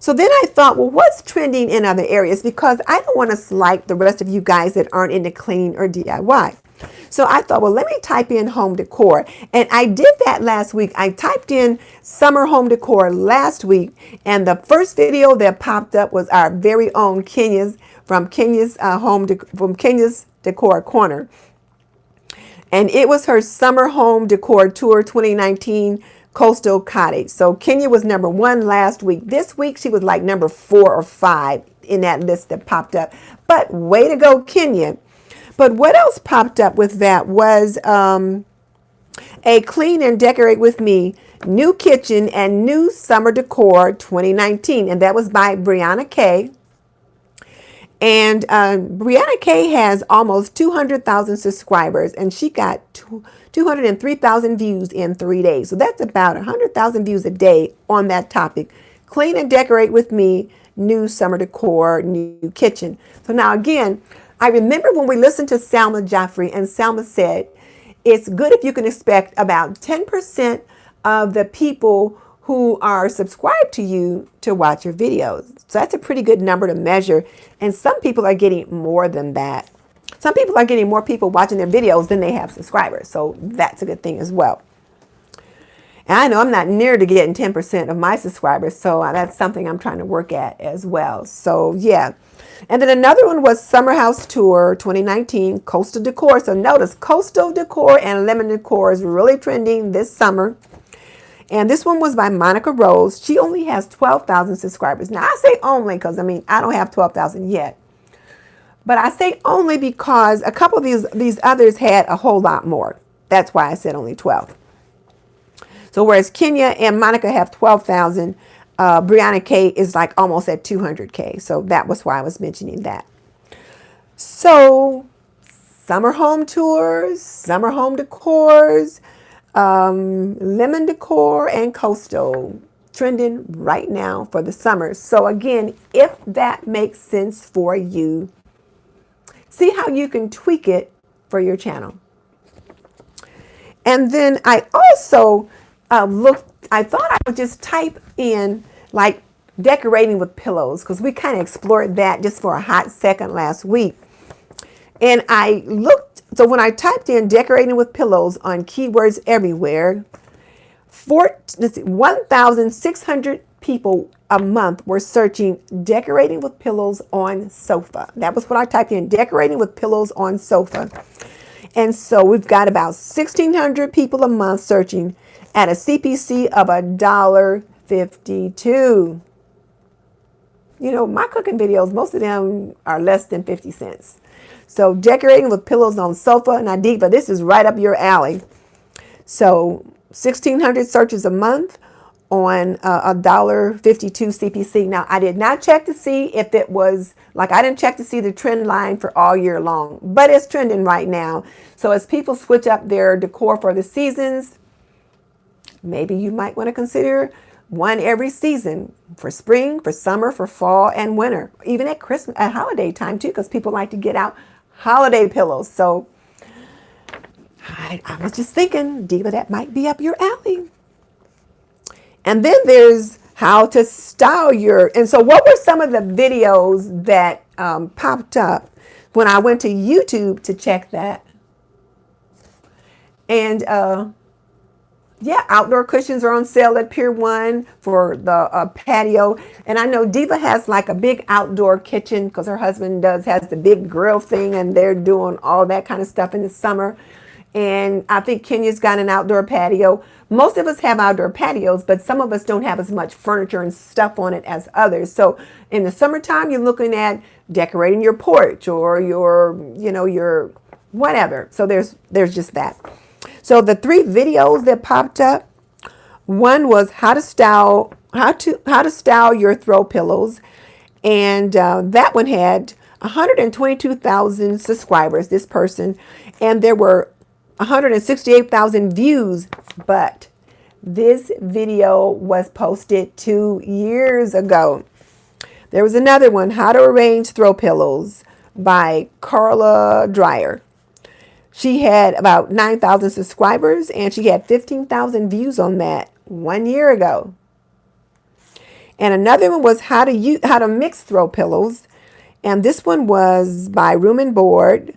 so then I thought, well, what's trending in other areas? Because I don't want to slight the rest of you guys that aren't into cleaning or DIY. So I thought, well, let me type in home decor. And I did that last week. I typed in summer home decor last week. And the first video that popped up was our very own from Kenya's Decor Corner. And it was her summer home decor tour 2019 Coastal Cottage. So Kenya was number 1 last week. This week she was like number 4 or 5 in that list that popped up. But way to go, Kenya. But what else popped up with that was a Clean and Decorate With Me New Kitchen and New Summer Decor 2019. And that was by Brianna K. And Brianna K has almost 200,000 subscribers, and she got 203,000 views in 3 days. So that's about 100,000 views a day on that topic. Clean and Decorate With Me, New Summer Decor, New Kitchen. So now again, I remember when we listened to Salma Jaffrey, and Salma said, it's good if you can expect about 10% of the people who are subscribed to you to watch your videos. So that's a pretty good number to measure. And some people are getting more than that. Some people are getting more people watching their videos than they have subscribers. So that's a good thing as well. And I know I'm not near to getting 10% of my subscribers. So that's something I'm trying to work at as well. So yeah. And then another one was Summer House Tour 2019 Coastal Decor. So notice Coastal Decor and Lemon Decor is really trending this summer. And this one was by Monica Rose. She only has 12,000 subscribers. Now, I say only because, I don't have 12,000 yet. But I say only because a couple of these others had a whole lot more. That's why I said only 12. So whereas Kenya and Monica have 12,000, Brianna K is like almost at 200K. So that was why I was mentioning that. So summer home tours, summer home decors, lemon decor and coastal trending right now for the summer. So again, if that makes sense for you, see how you can tweak it for your channel. And then I also I thought I would just type in like decorating with pillows, because we kind of explored that just for a hot second last week. And I looked, so when I typed in decorating with pillows on keywords everywhere, 1,600 people a month were searching decorating with pillows on sofa. That was what I typed in, decorating with pillows on sofa. And so we've got about 1,600 people a month searching at a CPC of $1.52. You know, my cooking videos, most of them are less than 50 cents. So decorating with pillows on sofa. Now, Diva, this is right up your alley. So 1,600 searches a month on $1.52 CPC. Now, I did not check to see if it was, like, I didn't check to see the trend line for all year long, but it's trending right now. So as people switch up their decor for the seasons, maybe you might want to consider one every season, for spring, for summer, for fall, and winter, even at Christmas, at holiday time too, because people like to get out holiday pillows. So I was just thinking, Diva, that might be up your alley. And then there's how to style your, and so what were some of the videos that popped up when I went to YouTube to check that? And yeah, outdoor cushions are on sale at Pier 1 for the patio. And I know Diva has like a big outdoor kitchen because her husband has the big grill thing, and they're doing all that kind of stuff in the summer. And I think Kenya's got an outdoor patio. Most of us have outdoor patios, but some of us don't have as much furniture and stuff on it as others. So in the summertime, you're looking at decorating your porch or your, your whatever. So there's just that. So the 3 videos that popped up, one was how to style your throw pillows, and that one had 122,000 subscribers, this person, and there were 168,000 views, but this video was posted 2 years ago. There was another one, how to arrange throw pillows, by Carla Dreyer. She had about 9,000 subscribers, and she had 15,000 views on that 1 year ago. And another one was how to mix throw pillows, and this one was by Room and Board,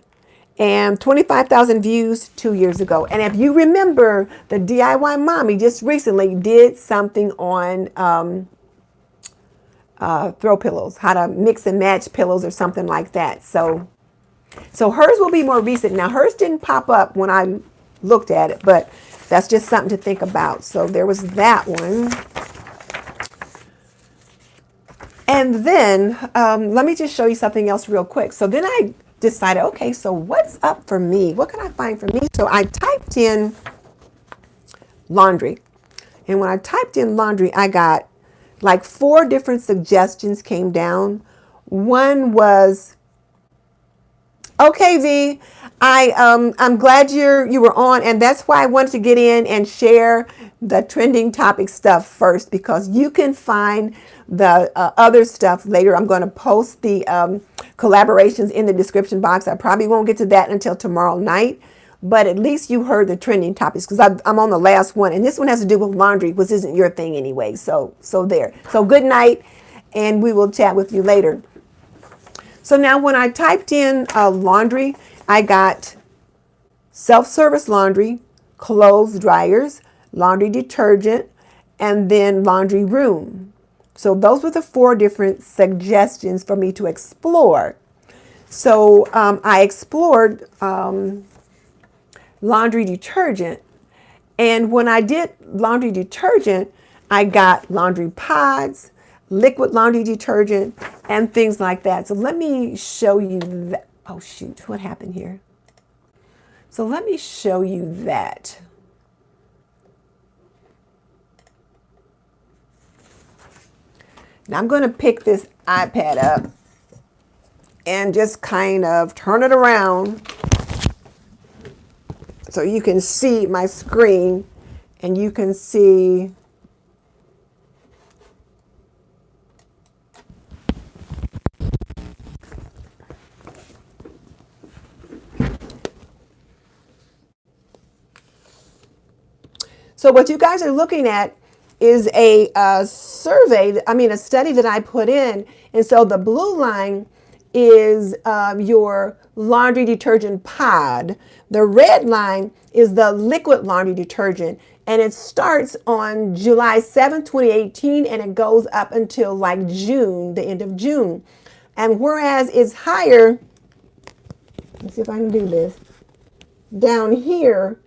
and 25,000 views 2 years ago. And if you remember, the DIY Mommy just recently did something on throw pillows, how to mix and match pillows or something like that. So hers will be more recent. Now, hers didn't pop up when I looked at it, but that's just something to think about. So there was that one. And then let me just show you something else real quick. So then I decided, okay, so what's up for me? What can I find for me? So I typed in laundry. And when I typed in laundry, I got like 4 different suggestions came down. One was, okay, V, I'm glad you were on, and that's why I wanted to get in and share the trending topic stuff first, because you can find the other stuff later. I'm going to post the collaborations in the description box. I probably won't get to that until tomorrow night, but at least you heard the trending topics, because I'm on the last one, and this one has to do with laundry, which isn't your thing anyway. So there. So good night, and we will chat with you later. So now when I typed in laundry, I got self-service laundry, clothes dryers, laundry detergent, and then laundry room. So those were the 4 different suggestions for me to explore. So I explored laundry detergent. And when I did laundry detergent, I got laundry pods, liquid laundry detergent, and things like that. So let me show you that. Oh, shoot, what happened here? So let me show you that. Now I'm going to pick this iPad up and just kind of turn it around so you can see my screen, and you can see so what you guys are looking at is a survey, a study that I put in. And so the blue line is your laundry detergent pod. The red line is the liquid laundry detergent. And it starts on July 7th, 2018, and it goes up until like June, the end of June. And whereas it's higher, let's see if I can do this, down here,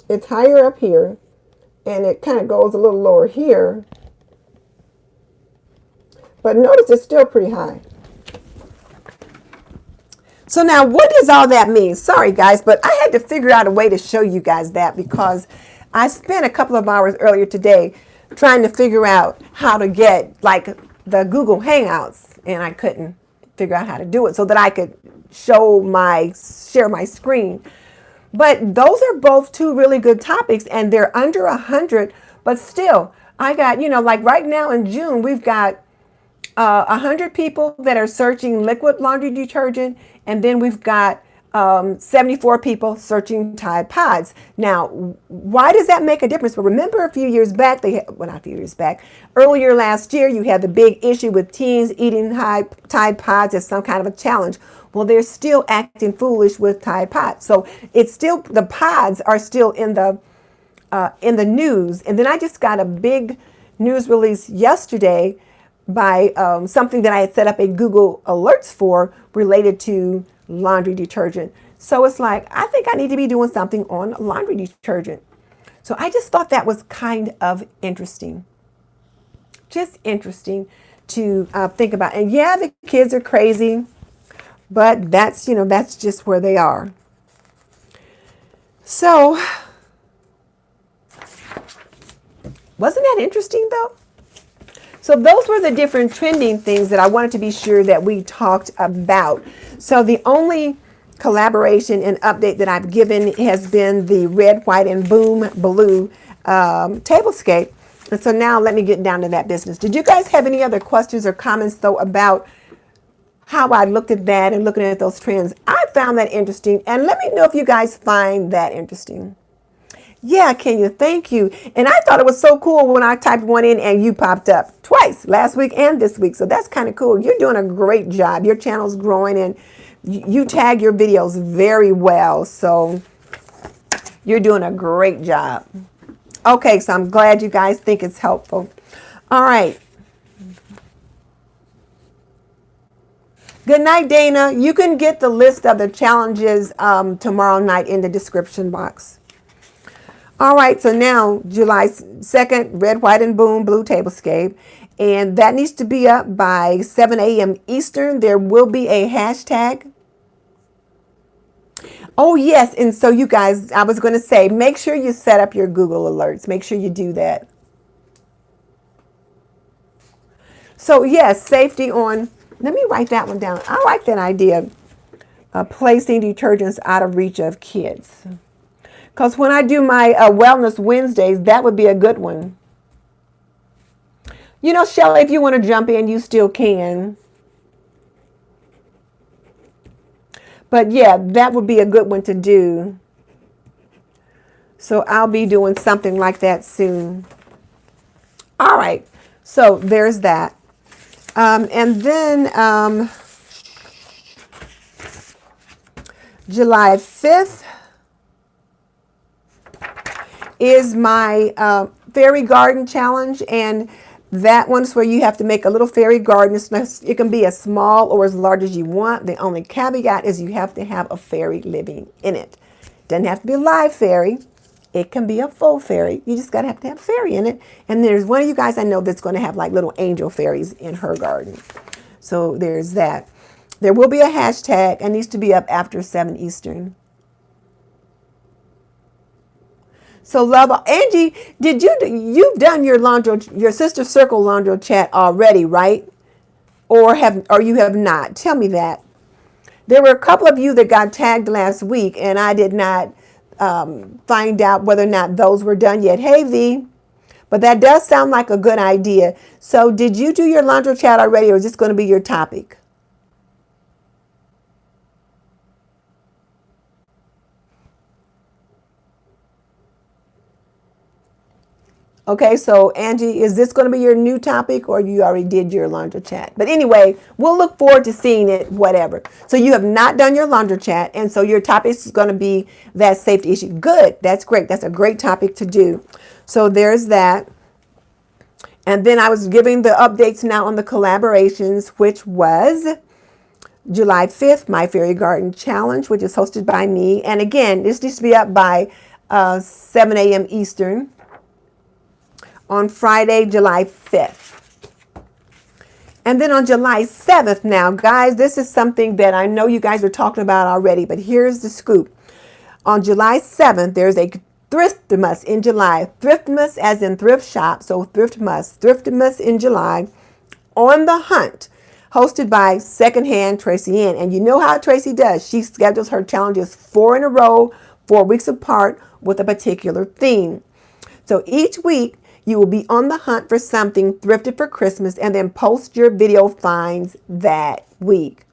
it's higher up here, and it kind of goes a little lower here. But notice it's still pretty high. So now what does all that mean? Sorry, guys, but I had to figure out a way to show you guys that, because I spent a couple of hours earlier today trying to figure out how to get like the Google Hangouts, and I couldn't figure out how to do it so that I could share my screen. But those are both 2 really good topics, and they're under 100. But still, I got, like right now in June, we've got 100 people that are searching liquid laundry detergent, and then we've got 74 people searching Tide Pods. Now, why does that make a difference? Well, remember a few years back, not a few years back, earlier last year, you had the big issue with teens eating Tide Pods as some kind of a challenge. Well, they're still acting foolish with Tide Pods. So it's still, the pods are still in the news. And then I just got a big news release yesterday by something that I had set up a Google Alerts for related to laundry detergent. So it's like, I think I need to be doing something on laundry detergent. So I just thought that was kind of interesting. Just interesting to think about. And yeah, the kids are crazy, but that's just where they are. So wasn't that interesting though? So those were the different trending things that I wanted to be sure that we talked about. So the only collaboration and update that I've given has been the red, white, and boom blue tablescape. And so now let me get down to that business. Did you guys have any other questions or comments though about how I looked at that and looking at those trends? I found that interesting, and let me know if you guys find that interesting. Yeah, Kenya, thank you. And I thought it was so cool when I typed one in and you popped up twice, last week and this week. So that's kind of cool. You're doing a great job. Your channel's growing, and You tag your videos very well, so you're doing a great job. Okay, so I'm glad you guys think it's helpful. All right. Good night, Dana. You can get the list of the challenges tomorrow night in the description box. All right, so now July 2nd, red, white, and boom, blue tablescape. And that needs to be up by 7 a.m. Eastern. There will be a hashtag. Oh, yes. And so you guys, I was going to say, make sure you set up your Google alerts. Make sure you do that. So, yes, safety on, let me write that one down. I like that idea of placing detergents out of reach of kids. Because when I do my Wellness Wednesdays, that would be a good one. You know, Shelly, if you want to jump in, you still can. But yeah, that would be a good one to do. So I'll be doing something like that soon. All right. So there's that. And then July 5th is my fairy garden challenge. And that one's where you have to make a little fairy garden. It can be as small or as large as you want. The only caveat is you have to have a fairy living in it. Doesn't have to be a live fairy. It can be a faux fairy. You just gotta have to have fairy in it. And there's one of you guys I know that's going to have like little angel fairies in her garden. So there's that. There will be a hashtag and needs to be up after 7 Eastern. So love, Angie, you've done your Sister Circle laundry chat already, right? Or you have not? Tell me that. There were a couple of you that got tagged last week, and I did not find out whether or not those were done yet. Hey, V, but that does sound like a good idea. So did you do your laundry chat already, or is this going to be your topic? Okay, so Angie, is this going to be your new topic, or you already did your laundry chat? But anyway, we'll look forward to seeing it, whatever. So you have not done your laundry chat, and so your topic is going to be that safety issue. Good, that's great. That's a great topic to do. So there's that. And then I was giving the updates now on the collaborations, which was July 5th, My Fairy Garden Challenge, which is hosted by me. And again, this needs to be up by 7 a.m. Eastern. On Friday, July 5th. And then on July 7th now, guys, this is something that I know you guys are talking about already, but here's the scoop. On July 7th, there's a Thriftmas in July. Thriftmas as in thrift shop, so Thriftmas in July on the Hunt, hosted by Secondhand Tracy Ann. And you know how Tracy does. She schedules her challenges 4 in a row, 4 weeks apart with a particular theme. So each week, you will be on the hunt for something thrifted for Christmas and then post your video finds that week.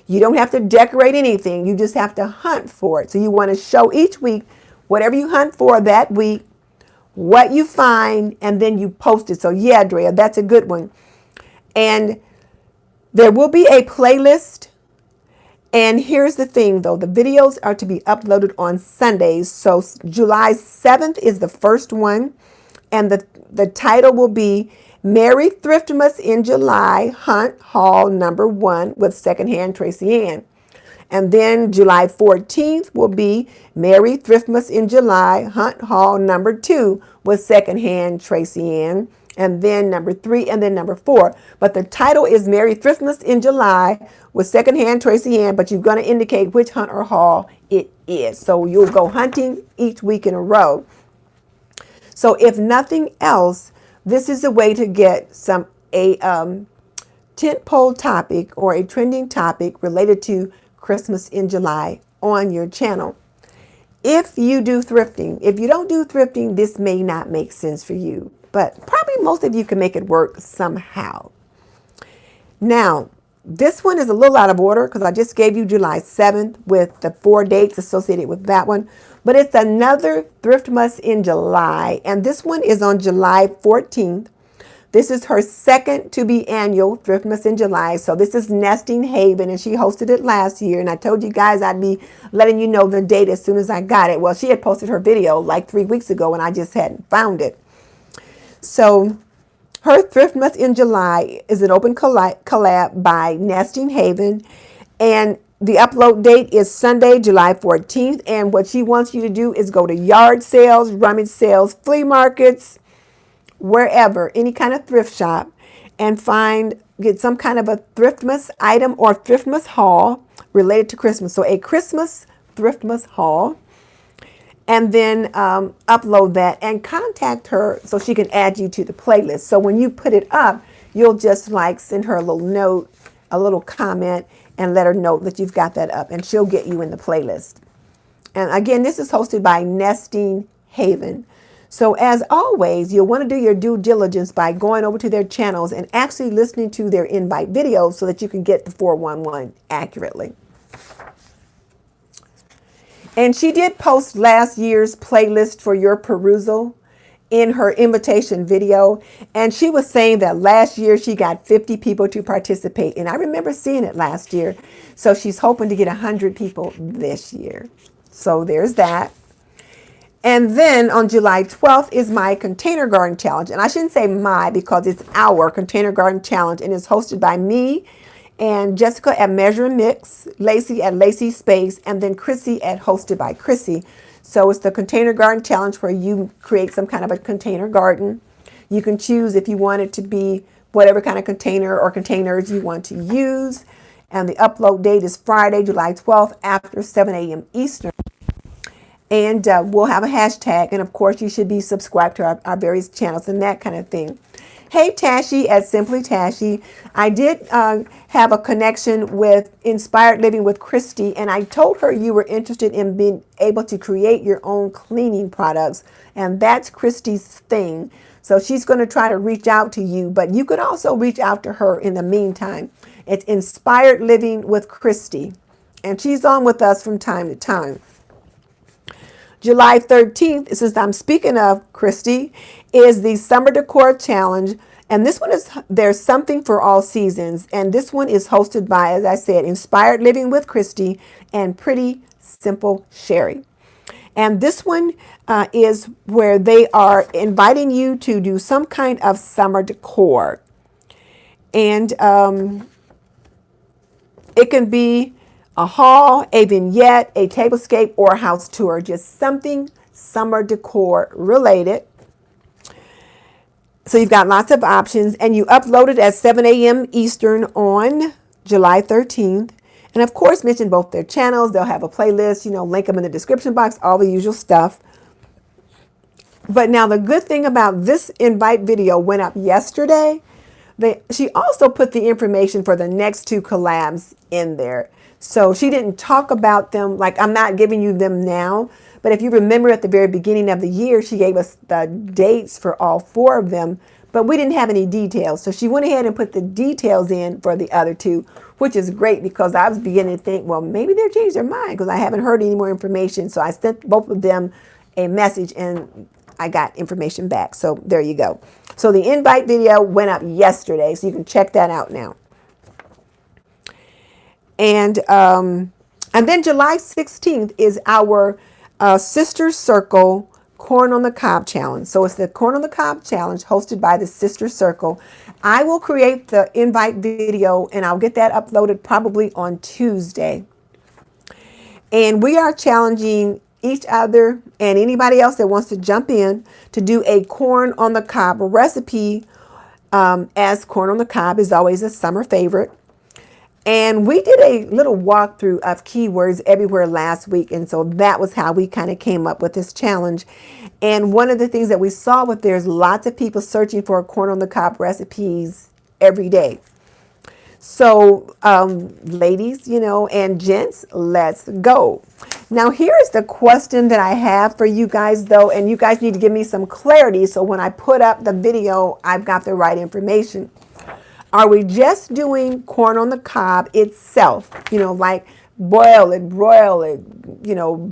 You don't have to decorate anything. You just have to hunt for it. So you want to show each week whatever you hunt for that week, what you find, and then you post it. So yeah, Drea, that's a good one. And there will be a playlist. And here's the thing, though. The videos are to be uploaded on Sundays. So July 7th is the first one. And the title will be Merry Thriftmas in July, Hunt Haul number 1 with Secondhand Tracy Ann. And then July 14th will be Merry Thriftmas in July, Hunt Haul number 2 with Secondhand Tracy Ann. And then number 3 and then number 4. But the title is Merry Thriftmas in July with Secondhand Tracy Ann, but you're going to indicate which hunt or haul it is. So you'll go hunting each week in a row. So if nothing else, this is a way to get a tentpole topic or a trending topic related to Christmas in July on your channel. If you do thrifting, if you don't do thrifting, this may not make sense for you, but probably most of you can make it work somehow. Now, this one is a little out of order because I just gave you July 7th with the 4 dates associated with that one. But it's another Thriftmas in July. And this one is on July 14th. This is her second to be annual Thriftmas in July. So this is Nesting Haven, and she hosted it last year. And I told you guys I'd be letting you know the date as soon as I got it. Well, she had posted her video like 3 weeks ago, and I just hadn't found it. So her Thriftmas in July is an open collab by Nesting Haven, and the upload date is Sunday, July 14th. And what she wants you to do is go to yard sales, rummage sales, flea markets, wherever, any kind of thrift shop, and get some kind of a Thriftmas item or Thriftmas haul related to Christmas. So a Christmas Thriftmas haul, and then upload that and contact her so she can add you to the playlist. So when you put it up, you'll just like send her a little note, a little comment, and let her know that you've got that up, and she'll get you in the playlist. And again, this is hosted by Nesting Haven. So as always, you'll want to do your due diligence by going over to their channels and actually listening to their invite videos so that you can get the 411 accurately. And she did post last year's playlist for your perusal in her invitation video. And she was saying that last year she got 50 people to participate. And I remember seeing it last year. So she's hoping to get 100 people this year. So there's that. And then on July 12th is my Container Garden Challenge. And I shouldn't say my because it's our Container Garden Challenge. And it's hosted by me and Jessica at Measure and Mix, Lacey at Lacey Space, and then Chrissy at Hosted by Chrissy. So it's the Container Garden Challenge where you create some kind of a container garden. You can choose if you want it to be whatever kind of container or containers you want to use. And the upload date is Friday, July 12th after 7 a.m. Eastern. And we'll have a hashtag. And of course, you should be subscribed to our various channels and that kind of thing. Hey, Tashi at Simply Tashi. I did have a connection with Inspired Living with Christy, and I told her you were interested in being able to create your own cleaning products, and that's Christy's thing. So she's going to try to reach out to you, but you could also reach out to her in the meantime. It's Inspired Living with Christy, and she's on with us from time to time. July 13th, since I'm speaking of Christy, is the Summer Decor Challenge. And this one is There's Something for All Seasons. And this one is hosted by, as I said, Inspired Living with Christy and Pretty Simple Sherry. And this one is where they are inviting you to do some kind of summer decor. And it can be a haul, a vignette, a tablescape, or a house tour. Just something summer decor related. So you've got lots of options, and you upload it at 7 a.m. Eastern on July 13th. And of course, mention both their channels. They'll have a playlist, link them in the description box, all the usual stuff. But now the good thing about this invite video went up yesterday. She also put the information for the next 2 collabs in there. So she didn't talk about them, like I'm not giving you them now. But if you remember at the very beginning of the year, she gave us the dates for all 4 of them, but we didn't have any details. So she went ahead and put the details in for the other 2, which is great because I was beginning to think, well, maybe they've changed their mind because I haven't heard any more information. So I sent both of them a message and I got information back. So there you go. So the invite video went up yesterday, so you can check that out now. And then July 16th is our Sister Circle Corn on the Cob Challenge. So it's the Corn on the Cob Challenge hosted by the Sister Circle. I will create the invite video and I'll get that uploaded probably on Tuesday. And we are challenging each other and anybody else that wants to jump in to do a corn on the cob recipe, as corn on the cob is always a summer favorite. And we did a little walkthrough of keywords everywhere last week. And so that was how we kind of came up with this challenge. And one of the things that we saw with there's lots of people searching for corn on the cob recipes every day. So ladies, and gents, let's go. Now, here's the question that I have for you guys, though, and you guys need to give me some clarity. So when I put up the video, I've got the right information. Are we just doing corn on the cob itself, like boil it, broil it,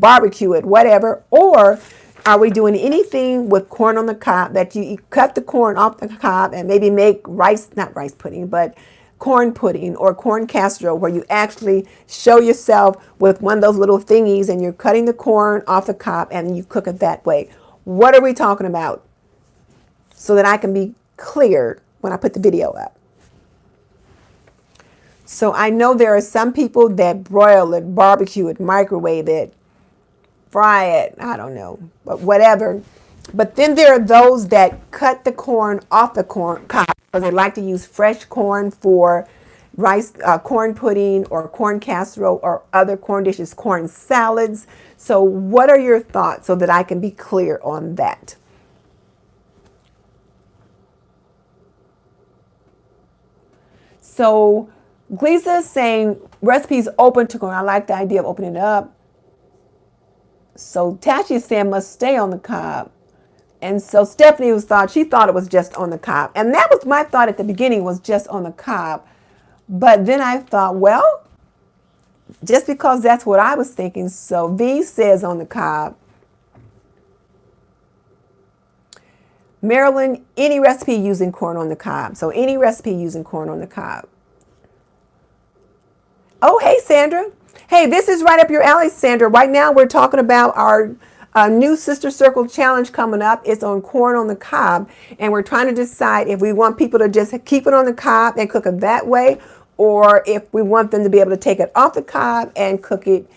barbecue it, whatever? Or Are we doing anything with corn on the cob that you cut the corn off the cob and maybe make rice, not rice pudding, but corn pudding or corn casserole, where you actually show yourself with one of those little thingies and you're cutting the corn off the cob and you cook it that way? What are we talking about? So that I can be clear when I put the video up. So I know there are some people that broil it, barbecue it, microwave it, fry it, I don't know, but whatever. But then there are those that cut the corn off the corn cob because they like to use fresh corn for rice, corn pudding or corn casserole or other corn dishes, corn salads. So what are your thoughts so that I can be clear on that? So Gleesa is saying recipes open to corn. I like the idea of opening it up. So Tashi is saying must stay on the cob. And so Stephanie she thought it was just on the cob. And that was my thought at the beginning, was just on the cob. But then I thought, well, just because that's what I was thinking. So V says on the cob. Maryland, any recipe using corn on the cob. So any recipe using corn on the cob. Oh, hey, Sandra. Hey, this is right up your alley, Sandra. Right now we're talking about our new Sister Circle challenge coming up. It's on corn on the cob. And we're trying to decide if we want people to just keep it on the cob and cook it that way, or if we want them to be able to take it off the cob and cook it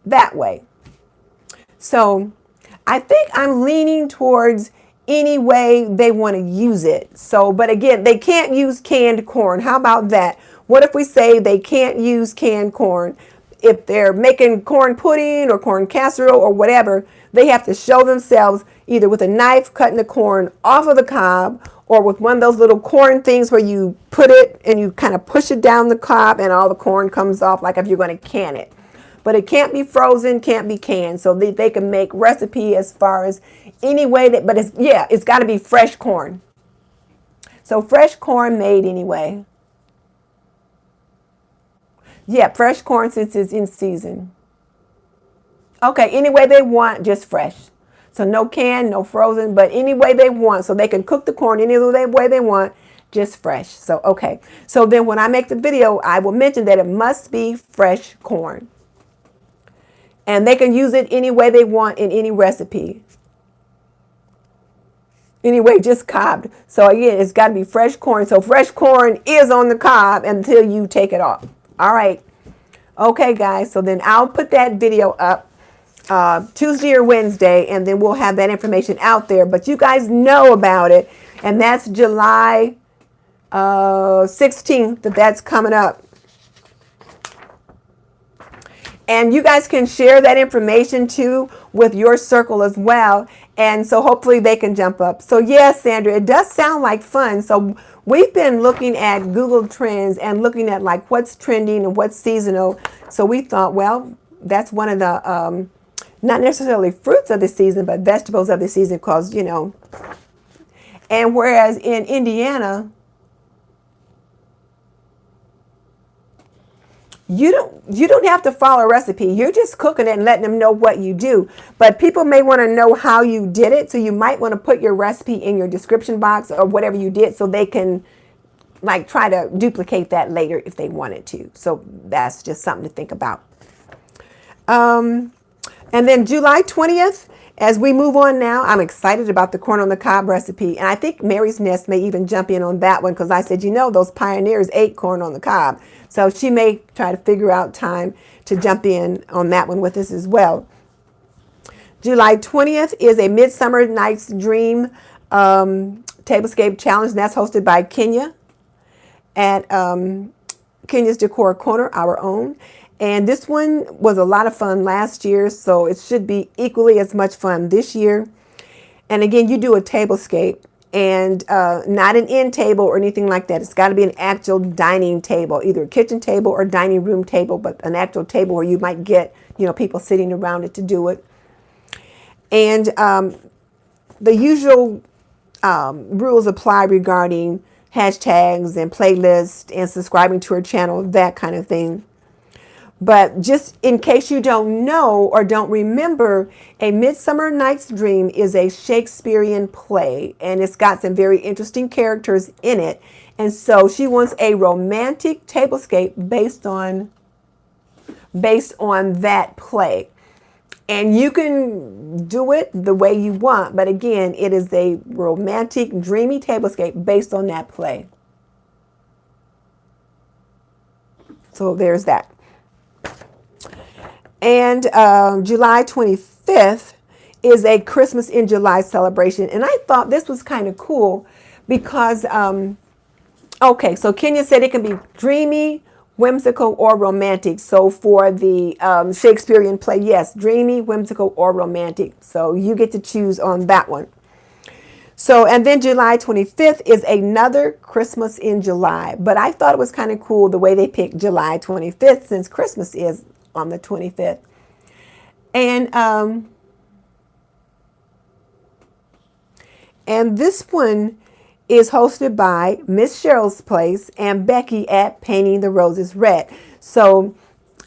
that way. So I think I'm leaning towards any way they want to use it. So, but again, they can't use canned corn. How about that? What if we say they can't use canned corn? If they're making corn pudding or corn casserole or whatever, they have to show themselves either with a knife cutting the corn off of the cob or with one of those little corn things where you put it and you kind of push it down the cob and all the corn comes off, like if you're going to can it. But it can't be frozen, can't be canned. So they can make recipe as far as any way that, but it's got to be fresh corn. So fresh corn made anyway. Yeah, fresh corn since it's in season. Okay, any way they want, just fresh. So no canned, no frozen, but any way they want. So they can cook the corn any way they want, just fresh. So, okay. So then when I make the video, I will mention that it must be fresh corn. And they can use it any way they want in any recipe. Anyway, just cobbed. So again, it's got to be fresh corn. So fresh corn is on the cob until you take it off. All right. Okay, guys. So then I'll put that video up Tuesday or Wednesday, and then we'll have that information out there. But you guys know about it. And that's July 16th that's coming up. And you guys can share that information too with your circle as well. And so hopefully they can jump up. So yes, Sandra, it does sound like fun. So we've been looking at Google Trends and looking at like what's trending and what's seasonal. So we thought, well, that's one of the, not necessarily fruits of the season, but vegetables of the season, because, you know. And whereas in Indiana, you don't have to follow a recipe. You're just cooking it and letting them know what you do. But people may want to know how you did it. So you might want to put your recipe in your description box or whatever you did, so they can like try to duplicate that later if they wanted to. So that's just something to think about. And then July 20th, as we move on now, I'm excited about the corn on the cob recipe. And I think Mary's Nest may even jump in on that one, because I said, you know, those pioneers ate corn on the cob. So she may try to figure out time to jump in on that one with us as well. July 20th is a Midsummer Night's Dream Tablescape Challenge. And that's hosted by Kenya at Kenya's Decor Corner, our own. And this one was a lot of fun last year, so it should be equally as much fun this year. And again, you do a tablescape, and not an end table or anything like that. It's got to be an actual dining table, either a kitchen table or dining room table, but an actual table where you might get, you know, people sitting around it to do it. And the usual rules apply regarding hashtags and playlists and subscribing to her channel, that kind of thing. But just in case you don't know or don't remember, A Midsummer Night's Dream is a Shakespearean play, and it's got some very interesting characters in it. And so she wants a romantic tablescape based on that play. And you can do it the way you want, but again, it is a romantic, dreamy tablescape based on that play. So there's that. And July 25th is a Christmas in July celebration. And I thought this was kind of cool because, okay, so Kenya said it can be dreamy, whimsical, or romantic. So for the Shakespearean play, yes, dreamy, whimsical, or romantic. So you get to choose on that one. So, and then July 25th is another Christmas in July. But I thought it was kind of cool the way they picked July 25th since Christmas is on the 25th. And this one is hosted by Miss Cheryl's Place and Becky at Painting the Roses Red. So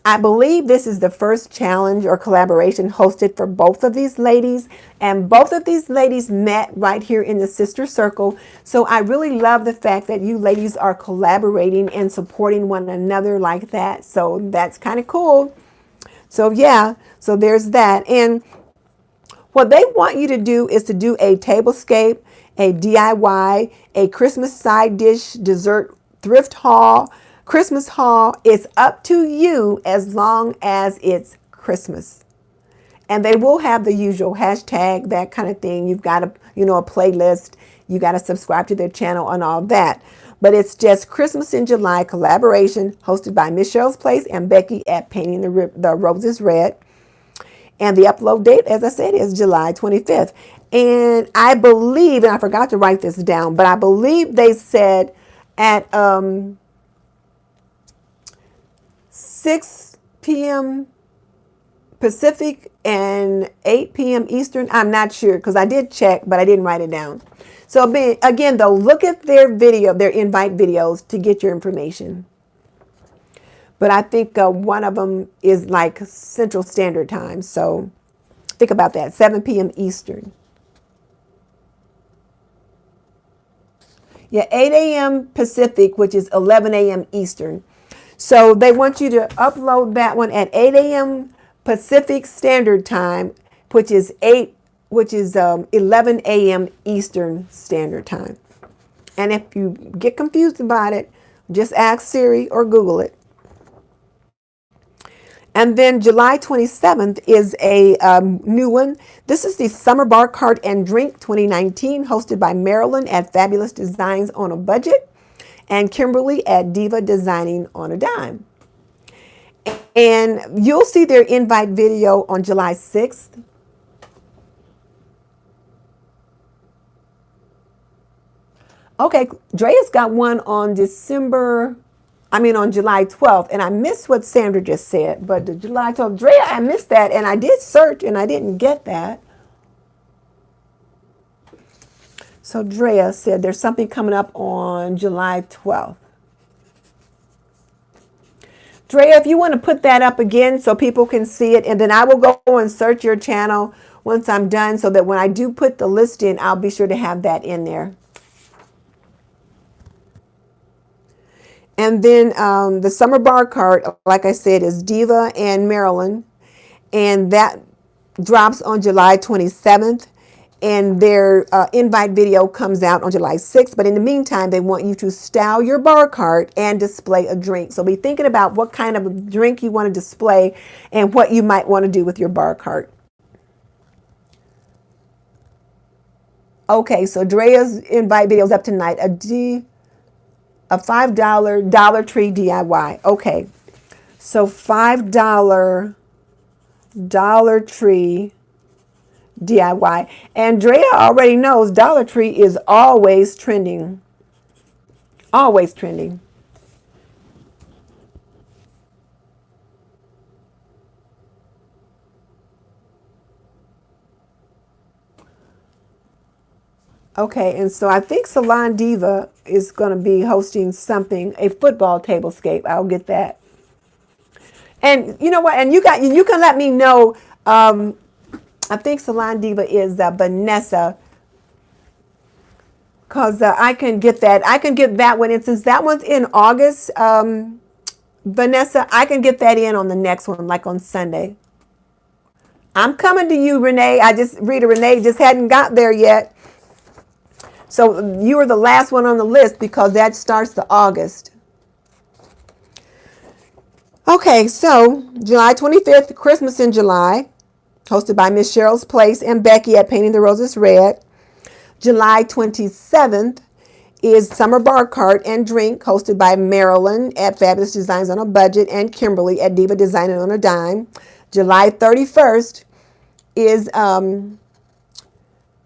I believe this is the first challenge or collaboration hosted for both of these ladies. And both of these ladies met right here in the Sister Circle. So I really love the fact that you ladies are collaborating and supporting one another like that. So that's kind of cool. So yeah, so there's that. And what they want you to do is to do a tablescape, a DIY, a Christmas side dish, dessert, thrift haul, Christmas haul. It's up to you as long as it's Christmas. And they will have the usual hashtag, that kind of thing. You've got a playlist. You got to subscribe to their channel and all that. But it's just Christmas in July collaboration hosted by Miss Cheryl's Place and Becky at Painting the Roses Red. And the upload date, as I said, is July 25th. And I believe, and I forgot to write this down, but I believe they said at 6 p.m. Pacific and 8 p.m. Eastern. I'm not sure because I did check, but I didn't write it down. So again, though, look at their invite videos to get your information. But I think one of them is like Central Standard Time. So think about that, 7 p.m. Eastern. Yeah, 8 a.m. Pacific, which is 11 a.m. Eastern. So they want you to upload that one at 8 a.m. Pacific Standard Time, which is 11 a.m. Eastern Standard Time. And if you get confused about it, just ask Siri or Google it. And then July 27th is a new one. This is the Summer Bar Cart and Drink 2019, hosted by Marilyn at Fabulous Designs on a Budget and Kimberly at Diva Designing on a Dime. And you'll see their invite video on July 6th. Okay, Drea's got one on on July 12th, and I missed what Sandra just said, but the July 12th, Drea, I missed that, and I did search, and I didn't get that. So Drea said there's something coming up on July 12th. Drea, if you want to put that up again so people can see it, and then I will go and search your channel once I'm done so that when I do put the list in, I'll be sure to have that in there. And then the Summer Bar Cart, like I said, is Diva and Marilyn. And that drops on July 27th. And their invite video comes out on July 6th. But in the meantime, they want you to style your bar cart and display a drink. So be thinking about what kind of a drink you want to display and what you might want to do with your bar cart. Okay, so Drea's invite video is up tonight. A $5 Dollar Tree DIY. Okay, so $5 Dollar Tree DIY. Andrea already knows Dollar Tree is always trending. Always trending. Okay, and so I think Salon Diva is going to be hosting something, a football tablescape. I'll get that. And you know what? And you can let me know. I think Salon Diva is Vanessa, because I can get that. I can get that one. And since that one's in August, Vanessa, I can get that in on the next one, like on Sunday. I'm coming to you, Renee. Rita Renee just hadn't got there yet. So you were the last one on the list because that starts the August. Okay, so July 25th, Christmas in July, hosted by Miss Cheryl's Place and Becky at Painting the Roses Red. July 27th is Summer Bar Cart and Drink, hosted by Marilyn at Fabulous Designs on a Budget and Kimberly at Diva Designing on a Dime. July 31st is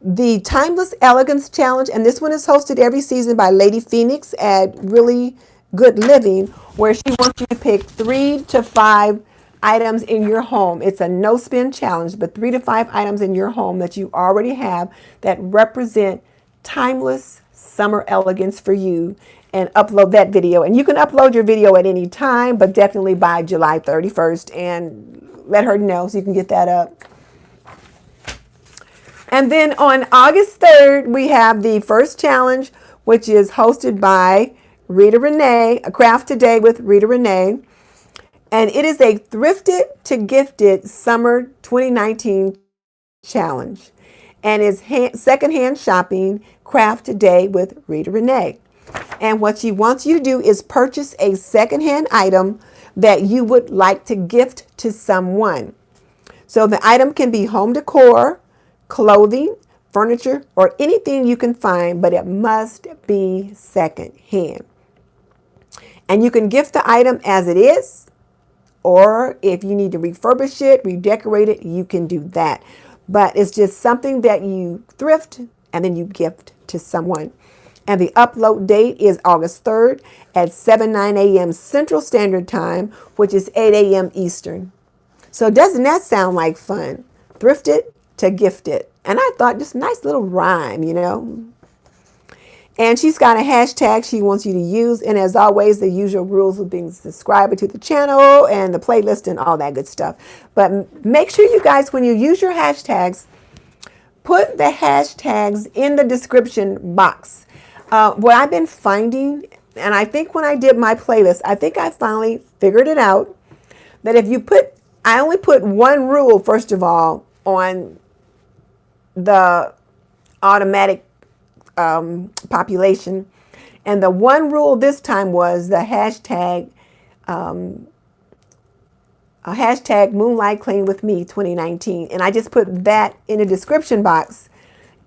the Timeless Elegance Challenge, and this one is hosted every season by Lady Phoenix at Really Good Living, where she wants you to pick 3 to 5 items in your home. It's a no spin challenge, but 3 to 5 items in your home that you already have that represent timeless summer elegance for you, and upload that video. And you can upload your video at any time, but definitely by July 31st, and let her know so you can get that up. And then on August 3rd, we have the first challenge, which is hosted by Rita Renee, A Craft Today with Rita Renee. And it is a Thrifted to Gifted Summer 2019 challenge. And it's secondhand shopping, Craft Today with Rita Renee. And what she wants you to do is purchase a secondhand item that you would like to gift to someone. So the item can be home decor, clothing, furniture, or anything you can find, but it must be secondhand. And you can gift the item as it is, or if you need to refurbish it, redecorate it, you can do that. But it's just something that you thrift and then you gift to someone. And the upload date is August 3rd at 7:09 a.m. Central Standard Time, which is 8 a.m. Eastern. So doesn't that sound like fun? Thrifted to gifted. And I thought just nice little rhyme, you know. And she's got a hashtag she wants you to use. And as always, the usual rules of being subscriber to the channel and the playlist and all that good stuff. But make sure you guys, when you use your hashtags, put the hashtags in the description box. What I've been finding, and I think when I did my playlist, I think I finally figured it out, that if you I only put one rule, first of all, on the automatic population. And the one rule this time was the hashtag Moonlight Clean with Me 2019. And I just put that in the description box,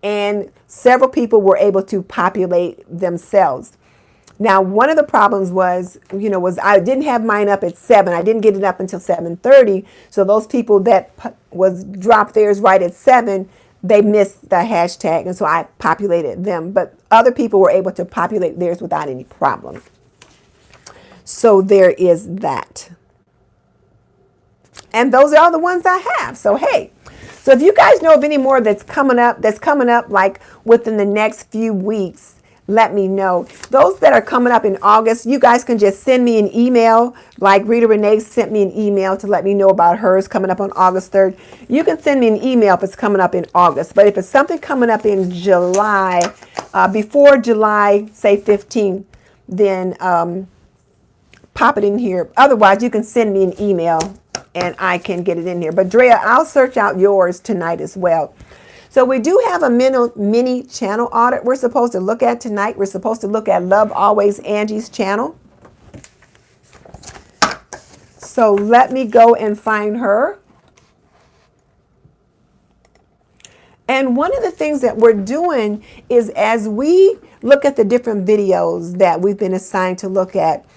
and several people were able to populate themselves. Now, one of the problems was I didn't have mine up at 7. I didn't get it up until 7:30. So those people that dropped theirs right at 7, they missed the hashtag, and so I populated them. But other people were able to populate theirs without any problem. So there is that. And those are all the ones I have. So hey, so if you guys know of any more that's coming up like within the next few weeks, let me know. Those that are coming up in August, you guys can just send me an email, like Rita Renee sent me an email to let me know about hers coming up on August 3rd. You can send me an email if it's coming up in August. But if it's something coming up in July, before July, say 15th, then pop it in here. Otherwise, you can send me an email and I can get it in here. But Drea, I'll search out yours tonight as well. So we do have a mini channel audit we're supposed to look at tonight. We're supposed to look at Love Always Angie's channel. So let me go and find her. And one of the things that we're doing is, as we look at the different videos that we've been assigned to look at,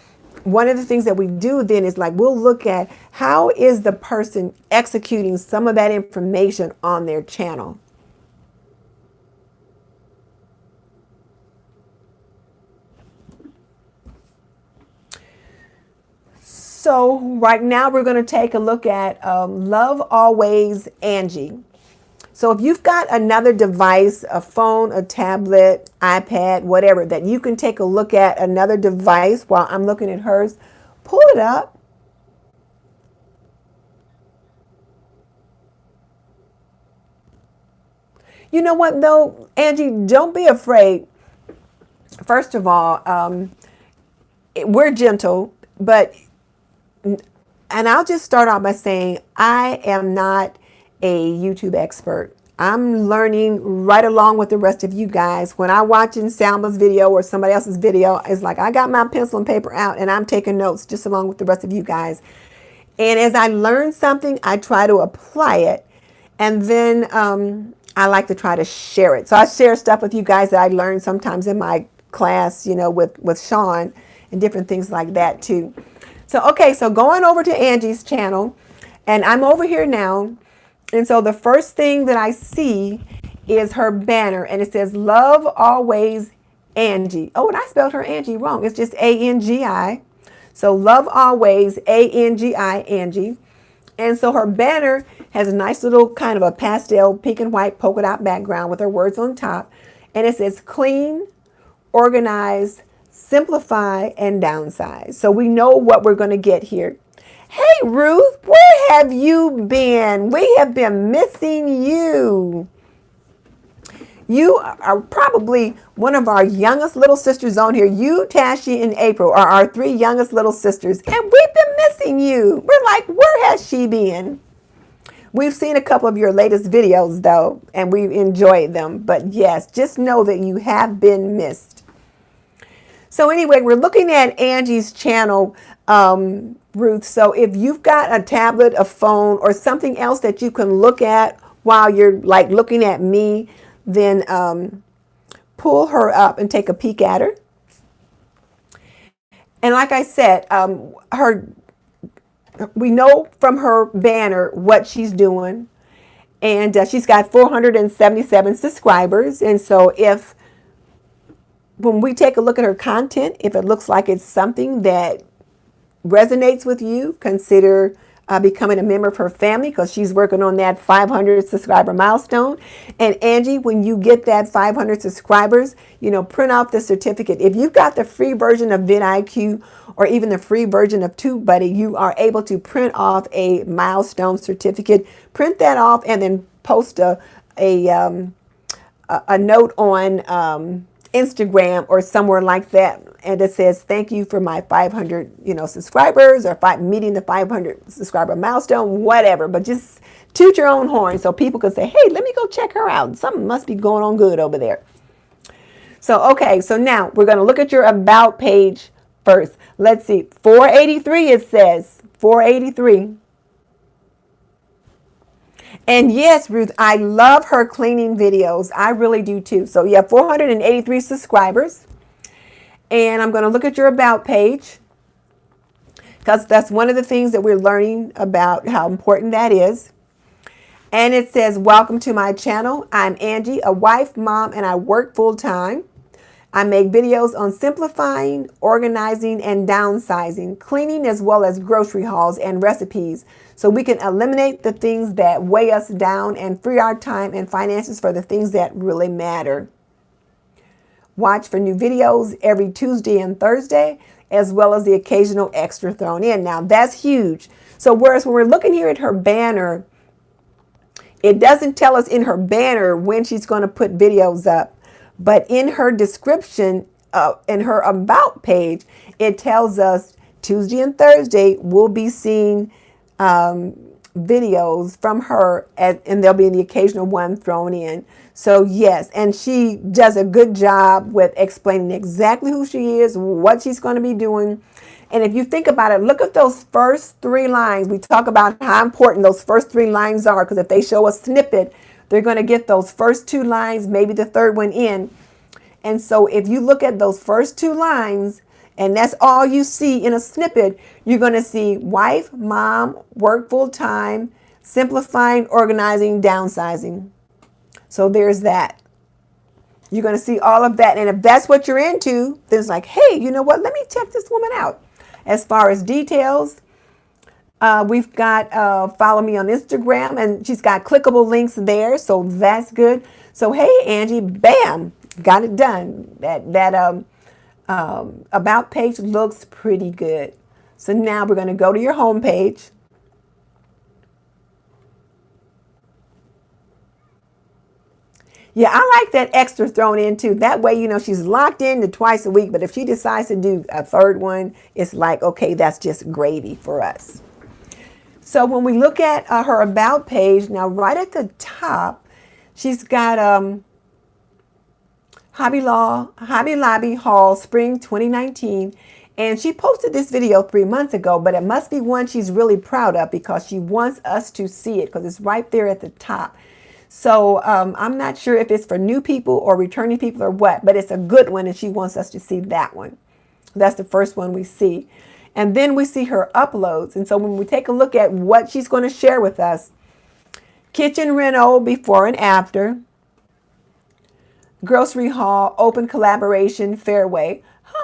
one of the things that we do then is we'll look at how is the person executing some of that information on their channel. So right now we're going to take a look at Love Always Angie. So if you've got another device, a phone, a tablet, iPad, whatever, that you can take a look at another device while I'm looking at hers, pull it up. You know what though, Angie, don't be afraid. First of all, we're gentle, but, and I'll just start off by saying I am not a YouTube expert. I'm learning right along with the rest of you guys. When I'm watching Salma's video or somebody else's video, it's like I got my pencil and paper out and I'm taking notes just along with the rest of you guys. And as I learn something, I try to apply it. And then I like to try to share it. So I share stuff with you guys that I learned sometimes in my class, with Sean and different things like that too. So, okay, so going over to Angie's channel, and I'm over here now. And so the first thing that I see is her banner, and it says, Love Always Angie. Oh, and I spelled her Angie wrong. It's just A-N-G-I. So Love Always, A-N-G-I, Angie. And so her banner has a nice little kind of a pastel pink and white polka dot background with her words on top. And it says clean, organize, simplify, and downsize. So we know what we're going to get here. Hey, Ruth, where have you been? We have been missing you. You are probably one of our youngest little sisters on here. You, Tashi, and April are our three youngest little sisters, and we've been missing you. We're like, where has she been? We've seen a couple of your latest videos, though, and we've enjoyed them. But yes, just know that you have been missed. So anyway, we're looking at Angie's channel, Ruth. So if you've got a tablet, a phone, or something else that you can look at while you're like looking at me, then pull her up and take a peek at her. And like I said, we know from her banner what she's doing. And she's got 477 subscribers. And so when we take a look at her content, if it looks like it's something that resonates with you, consider becoming a member of her family, because she's working on that 500 subscriber milestone. And Angie, when you get that 500 subscribers, print out the certificate. If you've got the free version of vidIQ or even the free version of TubeBuddy, you are able to print off a milestone certificate. Print that off and then post a note on Instagram or somewhere like that, and it says thank you for my 500 subscribers, or meeting the 500 subscriber milestone, whatever. But just toot your own horn so people can say, hey, let me go check her out, something must be going on good over there. So okay, so now we're going to look at your about page first. Let's see, 483, it says 483. And yes, Ruth, I love her cleaning videos. I really do too. So you have 483 subscribers. And I'm going to look at your about page, because that's one of the things that we're learning about how important that is. And it says, welcome to my channel. I'm Angie, a wife, mom, and I work full time. I make videos on simplifying, organizing, and downsizing, cleaning, as well as grocery hauls and recipes, so we can eliminate the things that weigh us down and free our time and finances for the things that really matter. Watch for new videos every Tuesday and Thursday, as well as the occasional extra thrown in. Now, that's huge. So whereas when we're looking here at her banner, it doesn't tell us in her banner when she's going to put videos up. But in her description, in her about page, it tells us Tuesday and Thursday we'll be seeing videos from her, and there'll be the occasional one thrown in. So yes, and she does a good job with explaining exactly who she is, what she's going to be doing. And if you think about it, look at those first three lines. We talk about how important those first three lines are, because if they show a snippet, they're going to get those first two lines, maybe the third one in. And so if you look at those first two lines, and that's all you see in a snippet, you're going to see wife, mom, work full time, simplifying, organizing, downsizing. So there's that. You're going to see all of that. And if that's what you're into, then it's like, hey, you know what? Let me check this woman out. As far as details, we've got follow me on Instagram, and she's got clickable links there. So that's good. So, hey, Angie, bam, got it done. That about page looks pretty good. So now we're going to go to your home page. Yeah, I like that extra thrown in too. That way, she's locked in to twice a week. But if she decides to do a third one, it's like, okay, that's just gravy for us. So when we look at her about page, now right at the top, she's got Hobby Lobby Haul Spring 2019. And she posted this video 3 months ago, but it must be one she's really proud of because she wants us to see it because it's right there at the top. So I'm not sure if it's for new people or returning people or what, but it's a good one and she wants us to see that one. That's the first one we see. And then we see her uploads. And so when we take a look at what she's going to share with us, kitchen reno before and after, grocery haul, open collaboration, fairway.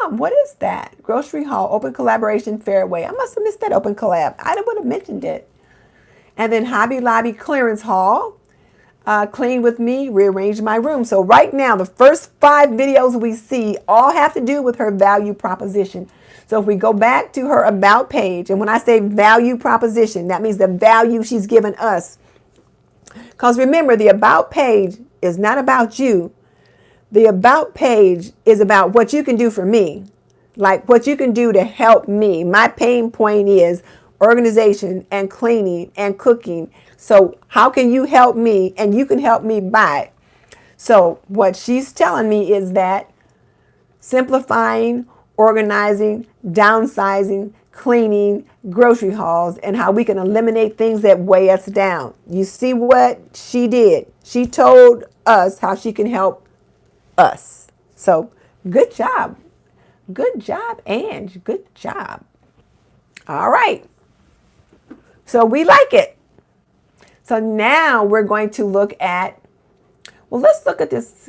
What is that? Grocery haul, open collaboration, fairway. I must have missed that open collab. I would have mentioned it. And then Hobby Lobby clearance haul, clean with me, rearrange my room. So right now, the first 5 videos we see all have to do with her value proposition. So if we go back to her about page, and when I say value proposition, that means the value she's given us. Because remember, the about page is not about you. The about page is about what you can do for me, like what you can do to help me. My pain point is organization and cleaning and cooking. So how can you help me? And you can help me by. So what she's telling me is that simplifying, organizing, downsizing, cleaning, grocery hauls, and how we can eliminate things that weigh us down. You see what she did? She told us how she can help us. So good job. Good job, Angie. Good job. All right. So we like it. So now we're going to look at, well, let's look at this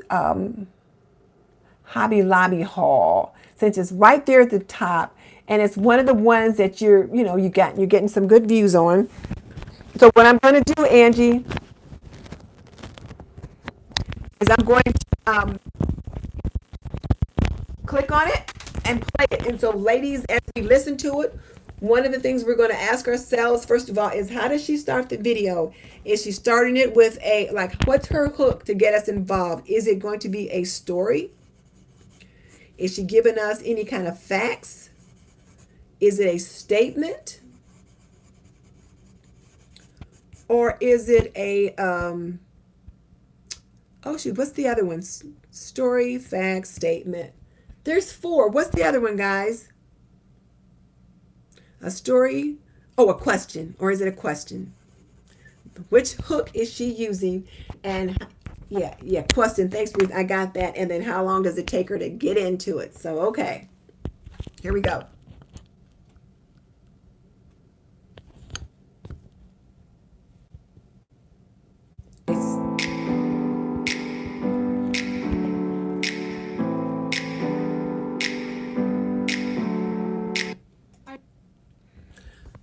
Hobby Lobby haul, since it's right there at the top, and it's one of the ones that you're getting some good views on. So what I'm going to do, Angie, is I'm going to click on it and play it. And so, ladies, as we listen to it, one of the things we're going to ask ourselves, first of all, is how does she start the video? Is she starting it with what's her hook to get us involved? Is it going to be a story? Is she giving us any kind of facts? Is it a statement? Or is it a, what's the other one? Story, fact, statement. There's 4. What's the other one, guys? A story? Oh, a question. Or is it a question? Which hook is she using? And yeah, question. Thanks, Ruth. I got that. And then how long does it take her to get into it? So, okay. Here we go.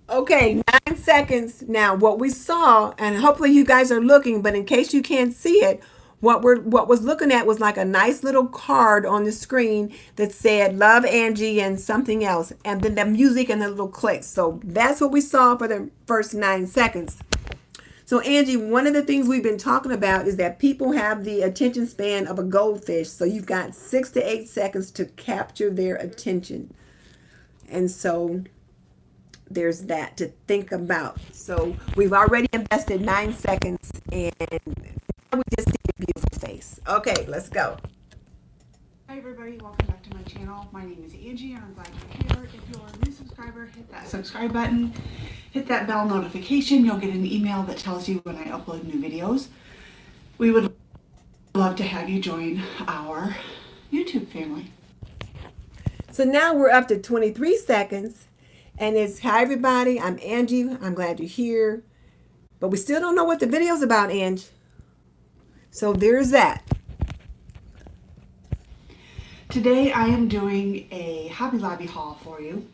Okay, 9 seconds. Now, what we saw, and hopefully you guys are looking, but in case you can't see it, what was looking at was like a nice little card on the screen that said "Love Angie" and something else, and then the music and the little clicks. So that's what we saw for the first 9 seconds. So Angie, one of the things we've been talking about is that people have the attention span of a goldfish. So you've got 6 to 8 seconds to capture their attention, and so there's that to think about. So we've already invested 9 seconds, and now we just see a beautiful face. Okay, let's go. Hi everybody, welcome back to my channel. My name is Angie and I'm glad you're here. If you're a new subscriber, hit that subscribe button, hit that bell notification. You'll get an email that tells you when I upload new videos. We would love to have you join our YouTube family. So now we're up to 23 seconds. And it's, hi everybody, I'm Angie. I'm glad you're here. But we still don't know what the video's about, Angie. So there's that. Today I am doing a Hobby Lobby haul for you.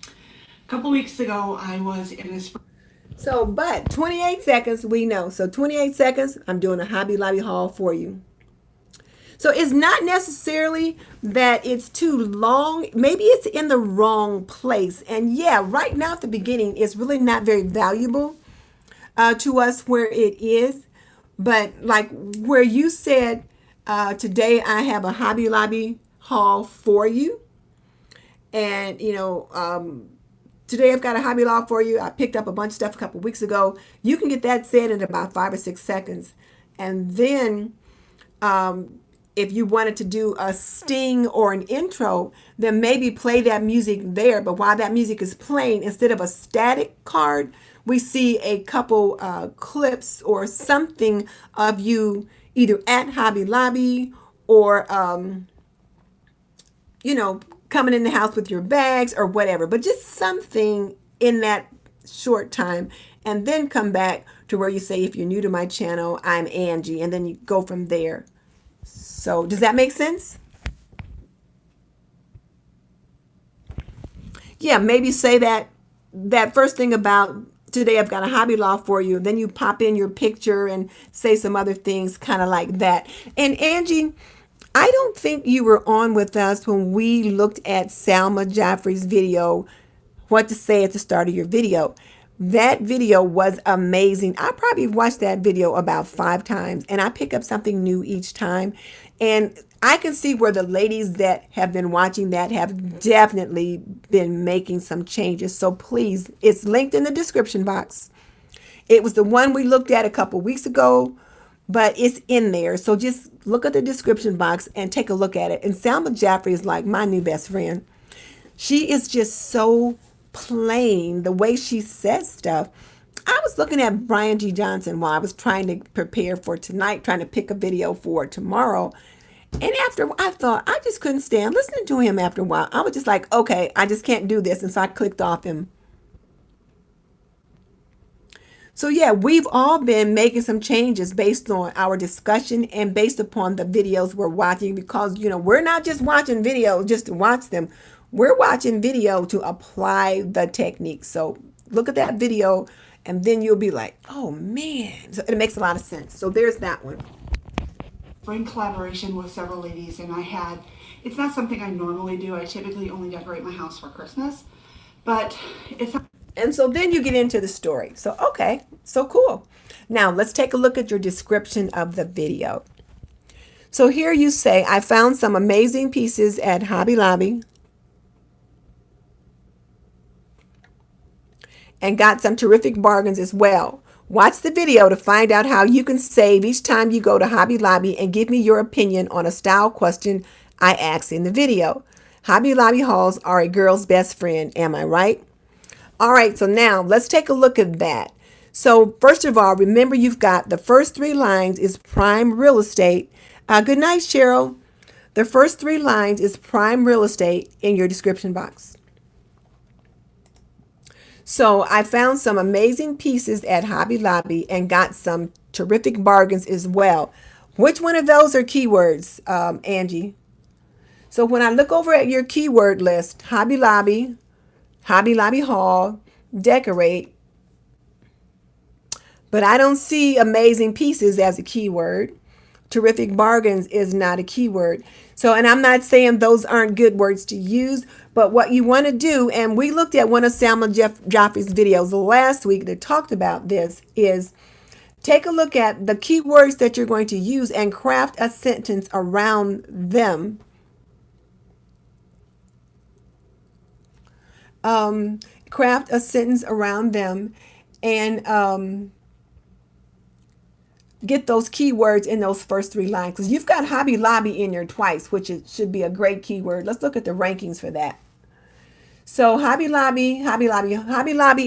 A couple weeks ago I was in a... So, but 28 seconds we know. So 28 seconds, I'm doing a Hobby Lobby haul for you. So it's not necessarily that it's too long. Maybe it's in the wrong place. And yeah, right now at the beginning, it's really not very valuable to us where it is. But like where you said, today I have a Hobby Lobby haul for you. And, today I've got a Hobby Lobby for you. I picked up a bunch of stuff a couple weeks ago. You can get that said in about 5 or 6 seconds. And then if you wanted to do a sting or an intro, then maybe play that music there. But while that music is playing, instead of a static card, we see a couple clips or something of you either at Hobby Lobby or, coming in the house with your bags or whatever. But just something in that short time. And then come back to where you say, if you're new to my channel, I'm Angie. And then you go from there. So does that make sense? Yeah, maybe say that first thing about today I've got a hobby law for you. Then you pop in your picture and say some other things kind of like that. And Angie, I don't think you were on with us when we looked at Salma Jaffrey's video, what to say at the start of your video. That video was amazing. I probably watched that video about 5 times and I pick up something new each time. And I can see where the ladies that have been watching that have definitely been making some changes. So please, it's linked in the description box. It was the one we looked at a couple weeks ago, but it's in there. So just look at the description box and take a look at it. And Salma Jaffrey is like my new best friend. She is just so plain the way she says stuff. I was looking at Brian G. Johnson while I was trying to prepare for tonight, trying to pick a video for tomorrow. And after I thought I just couldn't stand listening to him after a while. I was just like, okay, I just can't do this. And so I clicked off him. So yeah, we've all been making some changes based on our discussion and based upon the videos we're watching because, we're not just watching videos just to watch them. We're watching video to apply the technique. So look at that video and then you'll be like, oh man, so it makes a lot of sense. So there's that one. In collaboration with several ladies, and it's not something I normally do. I typically only decorate my house for Christmas, but and so then you get into the story. So, okay, so cool. Now let's take a look at your description of the video. So here you say, I found some amazing pieces at Hobby Lobby and got some terrific bargains as well. Watch the video to find out how you can save each time you go to Hobby Lobby and give me your opinion on a style question I asked in the video. Hobby Lobby hauls are a girl's best friend, am I right? All right, so now let's take a look at that. So first of all, remember you've got the first 3 lines is prime real estate. Good night, Cheryl. The first 3 lines is prime real estate in your description box. So I found some amazing pieces at Hobby Lobby and got some terrific bargains as well. Which one of those are keywords, Angie? So when I look over at your keyword list, Hobby Lobby haul, decorate, but I don't see amazing pieces as a keyword. Terrific bargains is not a keyword. So, and I'm not saying those aren't good words to use, but what you want to do, and we looked at one of Salma Jaffrey's videos last week that talked about this, is take a look at the keywords that you're going to use and craft a sentence around them. Craft a sentence around them and get those keywords in those first 3 lines because you've got Hobby Lobby in there twice, which should be a great keyword. Let's look at the rankings for that. So Hobby Lobby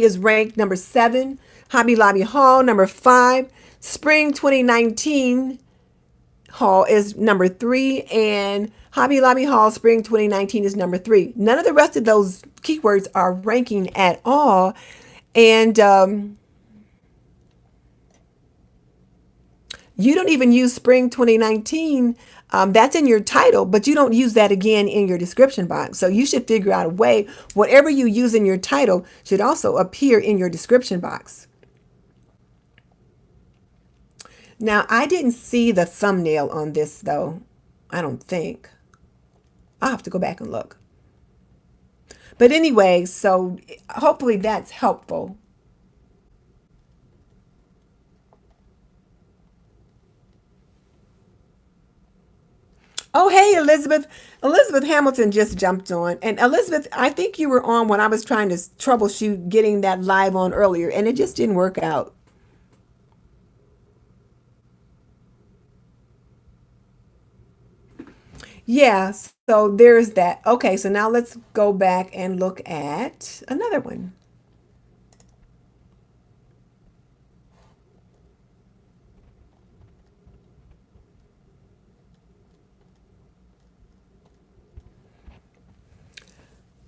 is ranked number 7. Hobby Lobby haul number 5. Spring 2019 haul is number 3, and Hobby Lobby haul spring 2019 is number 3. None of the rest of those keywords are ranking at all, and you don't even use spring 2019. That's in your title, but you don't use that again in your description box. So you should figure out a way, whatever you use in your title should also appear in your description box. Now, I didn't see the thumbnail on this though. I don't think. I'll have to go back and look. But anyway, so hopefully that's helpful. Oh, hey, Elizabeth. Elizabeth Hamilton just jumped on. And Elizabeth, I think you were on when I was trying to troubleshoot getting that live on earlier, and it just didn't work out. Yeah, so there's that. Okay, so now let's go back and look at another one.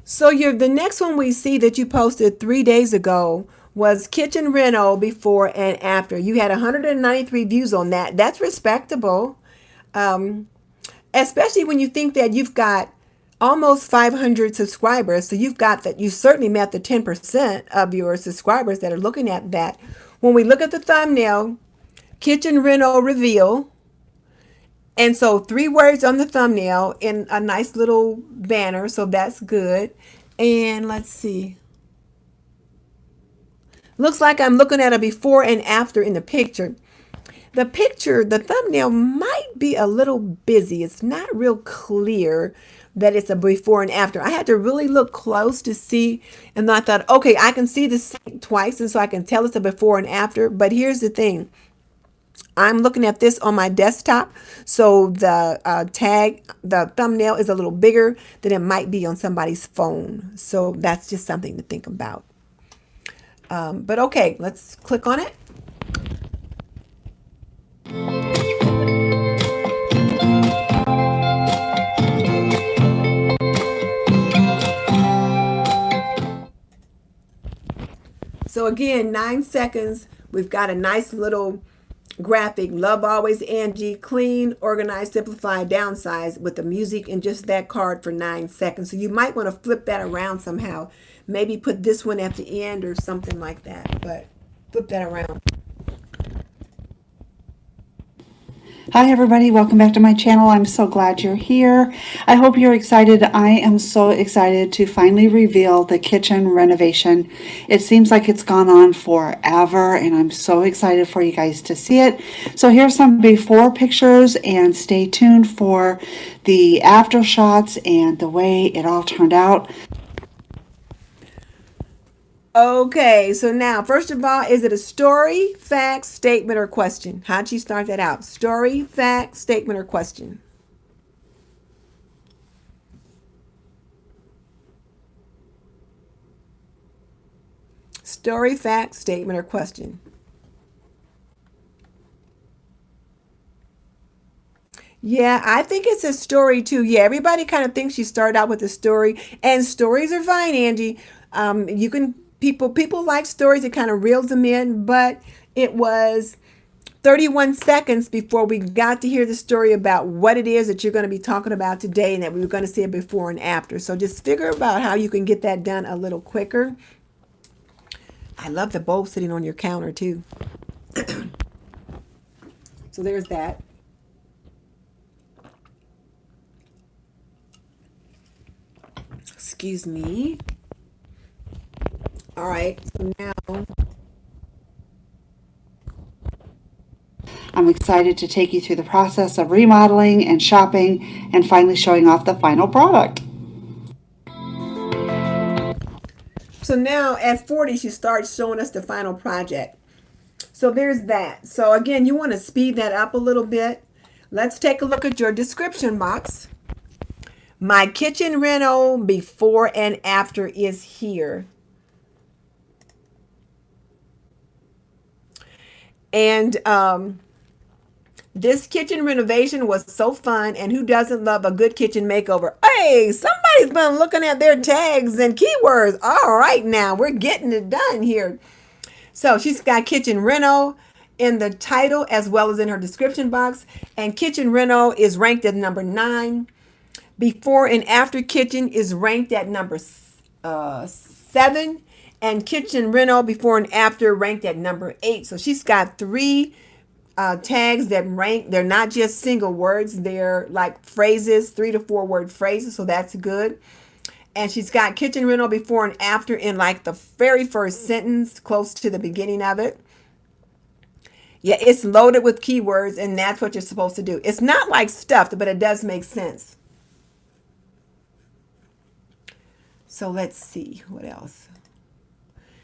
So the next one we see that you posted 3 days ago was kitchen reno before and after. You had 193 views on that. That's respectable. Um, Especially when you think that you've got almost 500 subscribers. So you've got that, you certainly met the 10% of your subscribers that are looking at that. When we look at the thumbnail, kitchen reno reveal. And so 3 words on the thumbnail in a nice little banner. So that's good. And let's see. Looks like I'm looking at a before and after in the picture. The picture, the thumbnail might be a little busy. It's not real clear that it's a before and after. I had to really look close to see, and then I thought, okay, I can see this twice, and so I can tell it's a before and after. But here's the thing. I'm looking at this on my desktop, so the thumbnail is a little bigger than it might be on somebody's phone. So that's just something to think about. But okay, let's click on it. So again, 9 seconds. We've got a nice little graphic. Love always Angie. Clean, organized, simplify, downsize with the music and just that card for 9 seconds. So you might want to flip that around somehow. Maybe put this one at the end or something like that. But flip that around. Hi everybody, welcome back to my channel. I'm so glad you're here. I hope you're excited. I am so excited to finally reveal the kitchen renovation. It seems like it's gone on forever and I'm so excited for you guys to see it. So here's some before pictures and stay tuned for the after shots and the way it all turned out. Okay, so now, first of all, is it a story, fact, statement, or question? How'd you start that out? Story, fact, statement, or question? Story, fact, statement, or question? Yeah, I think it's a story too. Yeah, everybody kind of thinks you start out with a story, and stories are fine, Angie. You can people like stories. It kind of reels them in, but it was 31 seconds before we got to hear the story about what it is that you're going to be talking about today, and that we were going to see a before and after. So just figure about how you can get that done a little quicker. I love the bowl sitting on your counter too. So there's that. Excuse me. All right, so now, I'm excited to take you through the process of remodeling and shopping and finally showing off the final product. so now at 40, she starts showing us the final project. So there's that. So again, you want to speed that up a little bit. Let's take a look at your description box. My kitchen reno before and after is here. And this kitchen renovation was so fun, and who doesn't love a good kitchen makeover? Hey, somebody's been looking at their tags and keywords. All right, now we're getting it done here. So she's got kitchen reno in the title as well as in her description box, and kitchen reno is ranked at number 9. Before and after kitchen is ranked at number 7, and kitchen reno before and after ranked at number 8. So she's got 3 tags that rank. They're not just single words, they're like phrases, 3 to 4 word phrases. So that's good. And she's got kitchen reno before and after in like the very first sentence, close to the beginning of it. Yeah, it's loaded with keywords, and that's what you're supposed to do. It's not like stuffed, but it does make sense. So let's see what else.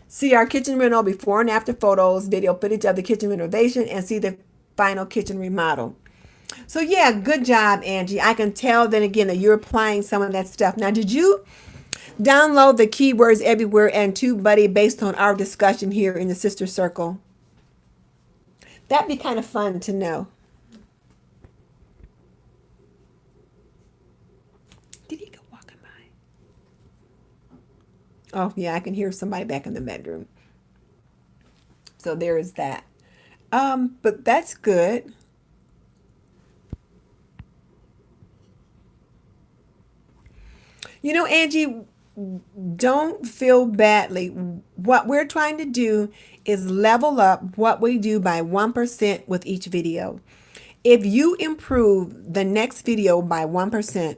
See our kitchen reno before and after photos, video footage of the kitchen renovation, and see the final kitchen remodel. So yeah, good job, Angie. I can tell then again that you're applying some of that stuff. Now, did you download the keywords everywhere and TubeBuddy based on our discussion here in the sister circle? That'd be kind of fun to know. Did he go walking by? Oh yeah, I can hear somebody back in the bedroom. So there is that. But that's good. You know, Angie, don't feel badly. What we're trying to do is level up what we do by 1% with each video. If you improve the next video by 1%,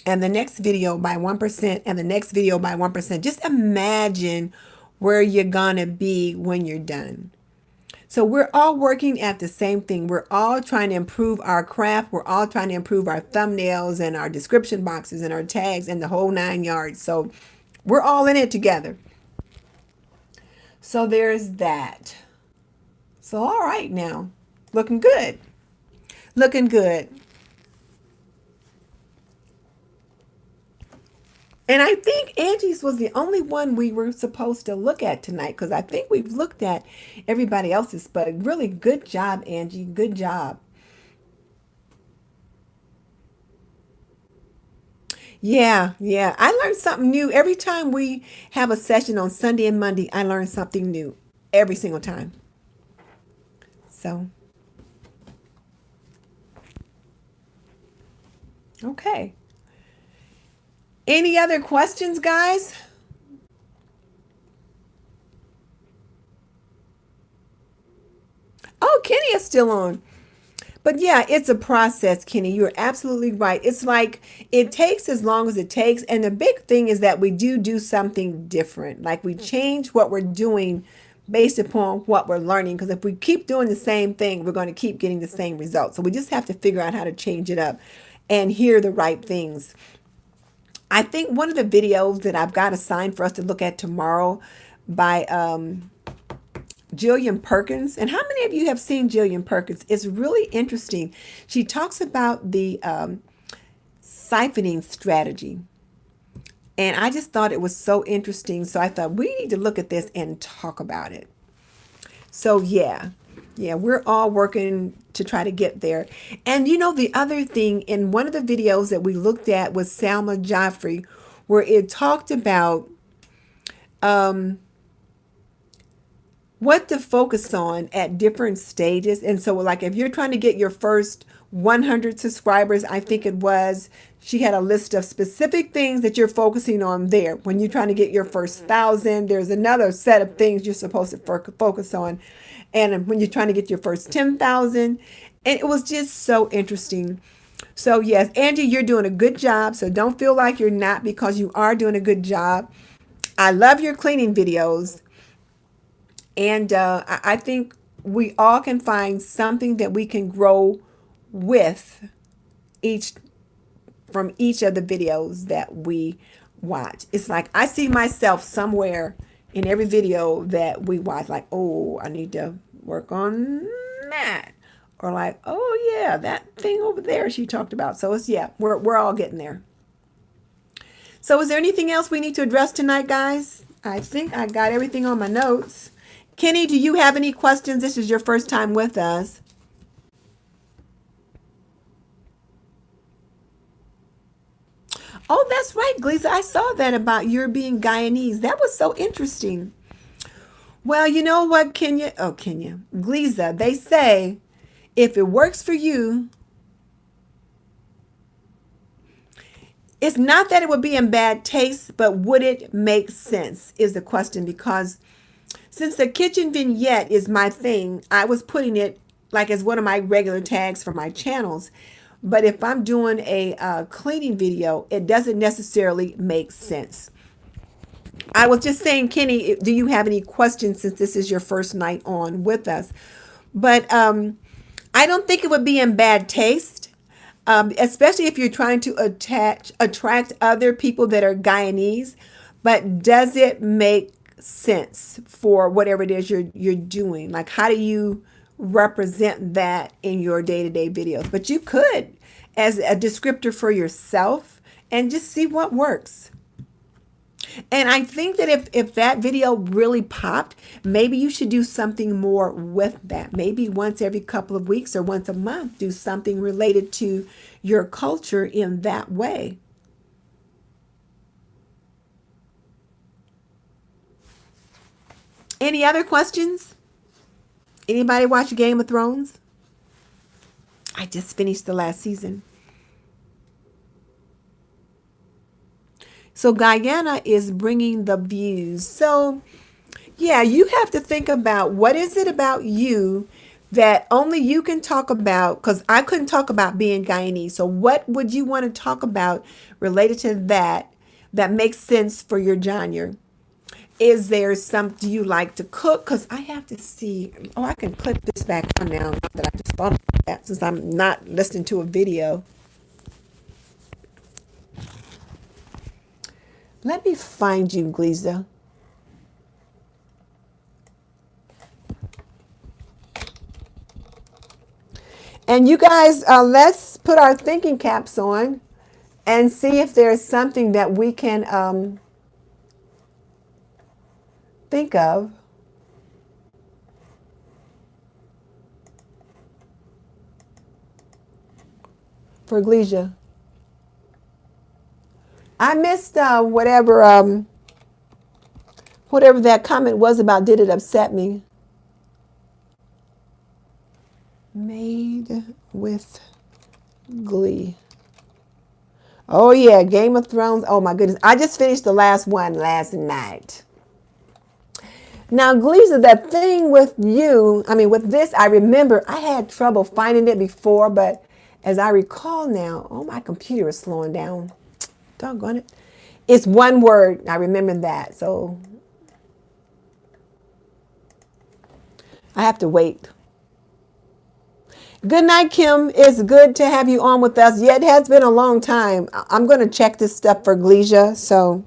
and the next video by 1%, and the next video by 1%, just imagine where you're gonna be when you're done. So we're all working at the same thing. We're all trying to improve our craft. We're all trying to improve our thumbnails and our description boxes and our tags and the whole 9 yards. So we're all in it together. So there's that. So all right now. Looking good. Looking good. And I think Angie's was the only one we were supposed to look at tonight, because I think we've looked at everybody else's, but really good job, Angie. Good job. Yeah. I learned something new. Every time we have a session on Sunday and Monday, I learn something new every single time. So, okay. Any other questions, guys? Oh, Kenny is still on. But yeah, it's a process, Kenny. You're absolutely right. It's like it takes as long as it takes. And the big thing is that we do something different. Like we change what we're doing based upon what we're learning. Because if we keep doing the same thing, we're going to keep getting the same results. So we just have to figure out how to change it up and hear the right things. I think one of the videos that I've got assigned for us to look at tomorrow by Jillian Perkins. And how many of you have seen Jillian Perkins? It's really interesting. She talks about the siphoning strategy. And I just thought it was so interesting. So I thought we need to look at this and talk about it. So yeah, we're all working to try to get there. And you know, the other thing in one of the videos that we looked at was Salma Joffrey, where it talked about what to focus on at different stages. And so like if you're trying to get your first 100 subscribers, I think it was, she had a list of specific things that you're focusing on there. When you're trying to get your first 1,000, there's another set of things you're supposed to focus on. And when you're trying to get your first 10,000, and it was just so interesting. So yes, Angie, you're doing a good job. So don't feel like you're not, because you are doing a good job. I love your cleaning videos. And I think we all can find something that we can grow with each from each of the videos that we watch. It's like I see myself somewhere in every video that we watch, like, oh, I need to work on that. Or like, oh yeah, that thing over there she talked about. So it's, yeah, we're all getting there. So is there anything else we need to address tonight, guys? I think I got everything on my notes. Kenny, do you have any questions? This is your first time with us. Oh, that's right, Glisa. I saw that about your being Guyanese. That was so interesting. Well, you know what, Kenya? Oh, Kenya. Glisa, they say if it works for you, it's not that it would be in bad taste, but would it make sense is the question. Because since the kitchen vignette is my thing, I was putting it like as one of my regular tags for my channels. But if I'm doing a cleaning video, it doesn't necessarily make sense. I was just saying, Kenny, do you have any questions since this is your first night on with us? But I don't think it would be in bad taste, especially if you're trying to attract other people that are Guyanese. But does it make sense for whatever it is you're doing? Like, how do you represent that in your day-to-day videos? But you could as a descriptor for yourself and just see what works. And I think that if that video really popped, maybe you should do something more with that. Maybe once every couple of weeks or once a month, do something related to your culture in that way. Any other questions? Anybody watch Game of Thrones? I just finished the last season. So Guyana is bringing the views. So yeah, you have to think about what is it about you that only you can talk about, because I couldn't talk about being Guyanese. So what would you want to talk about related to that that makes sense for your genre? Is there something you like to cook? Because I have to see. Oh, I can clip this back on now that I just thought about that since I'm not listening to a video. Let me find you, Gleeza. And you guys, let's put our thinking caps on and see if there's something that we can think of. For Gleeza. I missed whatever that comment was about. Did it upset me? Made with glee. Oh yeah, Game of Thrones. Oh my goodness. I just finished the last one last night. Now, Gleeza, that thing with you, I mean, with this, I remember I had trouble finding it before, but as I recall now, oh, my computer is slowing down. Doggone it. It's one word. I remember that. So I have to wait. Good night, Kim. It's good to have you on with us. Yeah, it has been a long time. I'm going to check this stuff for Gleeza. So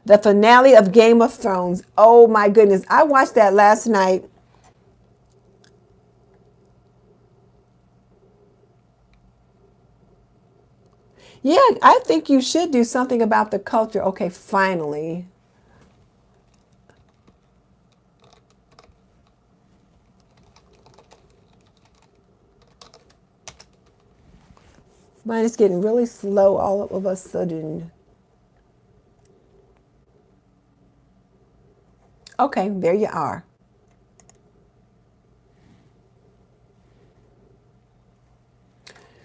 the finale of Game of Thrones. Oh my goodness. I watched that last night. Yeah, I think you should do something about the culture. Okay, finally. Mine is getting really slow all of a sudden. Okay, there you are.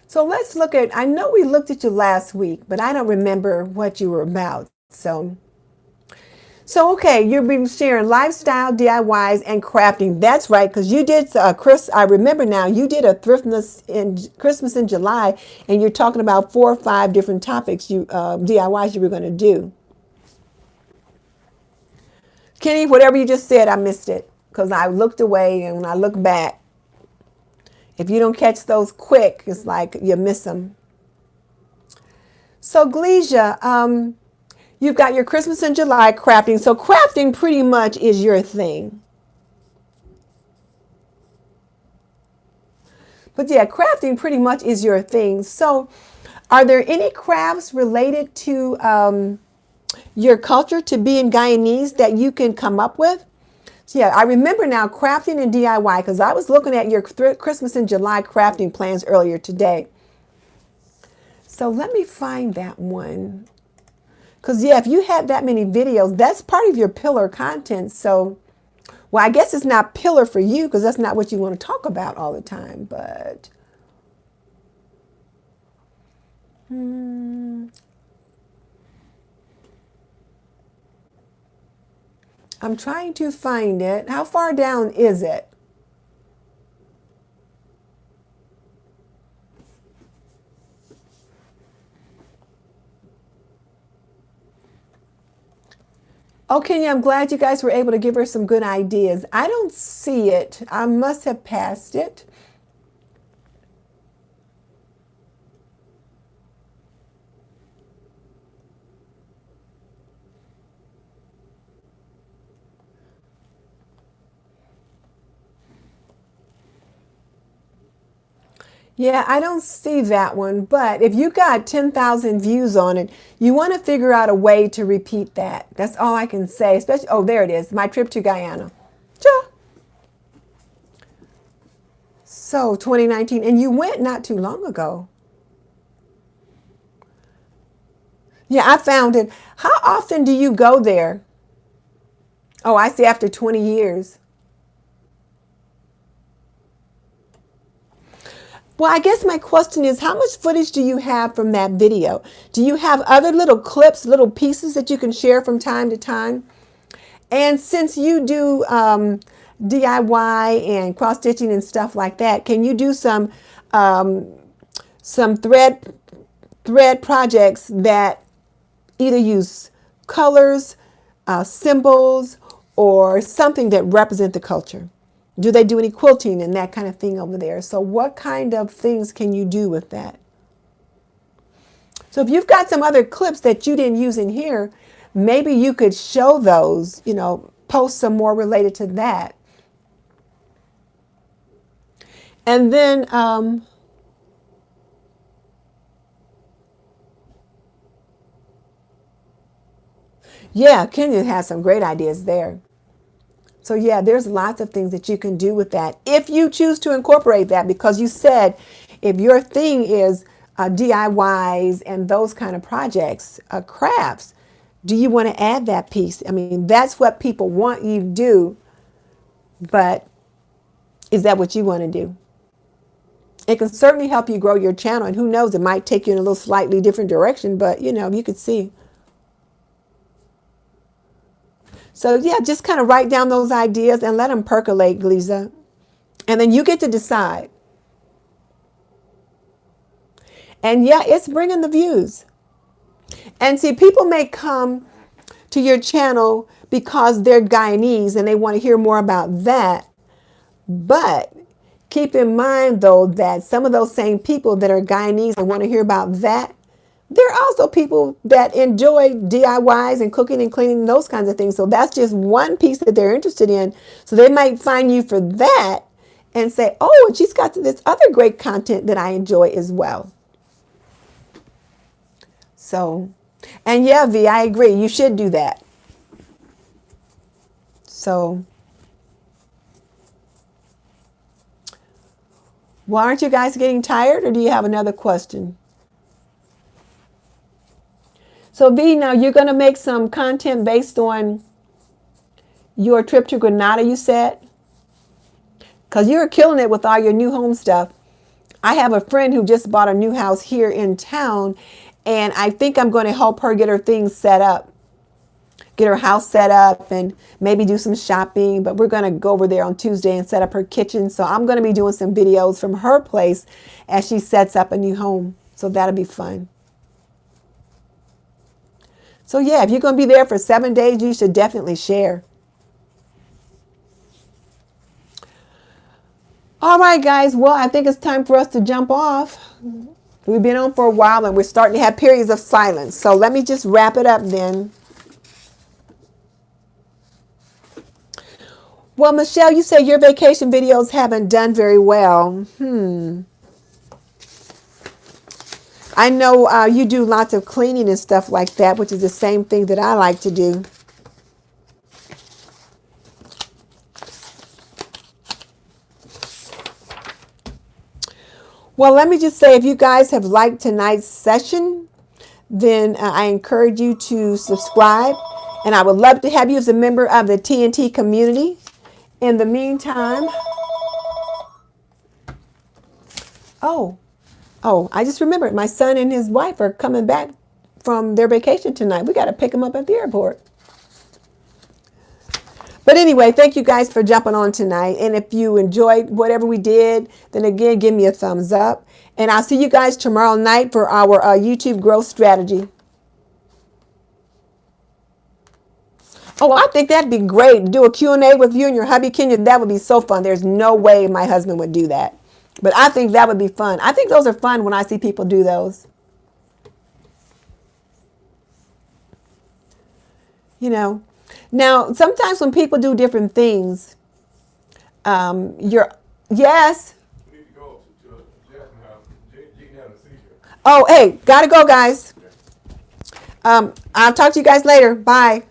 So let's look at, I know we looked at you last week, but I don't remember what you were about. So okay, you've been sharing lifestyle, DIYs, and crafting. That's right, because you did, Chris, I remember now, you did a Christmas in July, and you're talking about 4 or 5 different topics, DIYs you were going to do. Kenny, whatever you just said, I missed it, because I looked away, and when I look back, if you don't catch those quick, it's like you miss them. So Gleeza, you've got your Christmas in July crafting. So crafting pretty much is your thing. But yeah, crafting pretty much is your thing. So are there any crafts related to your culture, to being Guyanese, that you can come up with? So yeah, I remember now crafting and DIY, because I was looking at your Christmas in July crafting plans earlier today. So let me find that one. Because yeah, if you had that many videos, that's part of your pillar content. So, well, I guess it's not pillar for you because that's not what you want to talk about all the time. But I'm trying to find it. How far down is it? Oh, Kenya, I'm glad you guys were able to give her some good ideas. I don't see it. I must have passed it. Yeah, I don't see that one, but if you got 10,000 views on it, you want to figure out a way to repeat that. That's all I can say, especially, oh, there it is, my trip to Guyana. Ja. So 2019, and you went not too long ago. Yeah, I found it. How often do you go there? Oh, I see, after 20 years. Well, I guess my question is, how much footage do you have from that video? Do you have other little clips, little pieces that you can share from time to time? And since you do DIY and cross stitching and stuff like that, can you do some thread projects that either use colors, symbols, or something that represent the culture? Do they do any quilting and that kind of thing over there? So what kind of things can you do with that? So if you've got some other clips that you didn't use in here, maybe you could show those, post some more related to that. And then, yeah, Kenya has some great ideas there. So yeah, there's lots of things that you can do with that if you choose to incorporate that, because you said if your thing is DIYs and those kind of projects, crafts, do you want to add that piece? I mean, that's what people want you to do, but is that what you want to do? It can certainly help you grow your channel, and who knows, it might take you in a little slightly different direction, but you could see. So yeah, just kind of write down those ideas and let them percolate, Lisa. And then you get to decide. And yeah, it's bringing the views. And see, people may come to your channel because they're Guyanese and they want to hear more about that. But keep in mind, though, that some of those same people that are Guyanese and want to hear about that, there are also people that enjoy DIYs and cooking and cleaning and those kinds of things. So that's just one piece that they're interested in. So they might find you for that and say, oh, and she's got this other great content that I enjoy as well. So, and yeah, V, I agree. You should do that. So, well, aren't you guys getting tired, or do you have another question? So V, now you're going to make some content based on your trip to Grenada, you said? Because you're killing it with all your new home stuff. I have a friend who just bought a new house here in town, and I think I'm going to help her get her things set up. Get her house set up and maybe do some shopping. But we're going to go over there on Tuesday and set up her kitchen. So I'm going to be doing some videos from her place as she sets up a new home. So that'll be fun. So yeah, if you're going to be there for 7 days, you should definitely share. All right, guys. Well, I think it's time for us to jump off. We've been on for a while and we're starting to have periods of silence. So let me just wrap it up then. Well, Michelle, you say your vacation videos haven't done very well. I know you do lots of cleaning and stuff like that, which is the same thing that I like to do. Well, let me just say, if you guys have liked tonight's session, then I encourage you to subscribe. And I would love to have you as a member of the TNT community. In the meantime, oh, I just remembered my son and his wife are coming back from their vacation tonight. We got to pick them up at the airport. But anyway, thank you guys for jumping on tonight. And if you enjoyed whatever we did, then again, give me a thumbs up. And I'll see you guys tomorrow night for our YouTube growth strategy. Oh, I think that'd be great. Do a Q&A with you and your hubby, Kenya. That would be so fun. There's no way my husband would do that. But I think that would be fun. I think those are fun when I see people do those. You know. Now, sometimes when people do different things, you're, yes. We need to go to Jackson House. Jake had a seizure. Oh, hey, gotta go, guys. I'll talk to you guys later. Bye.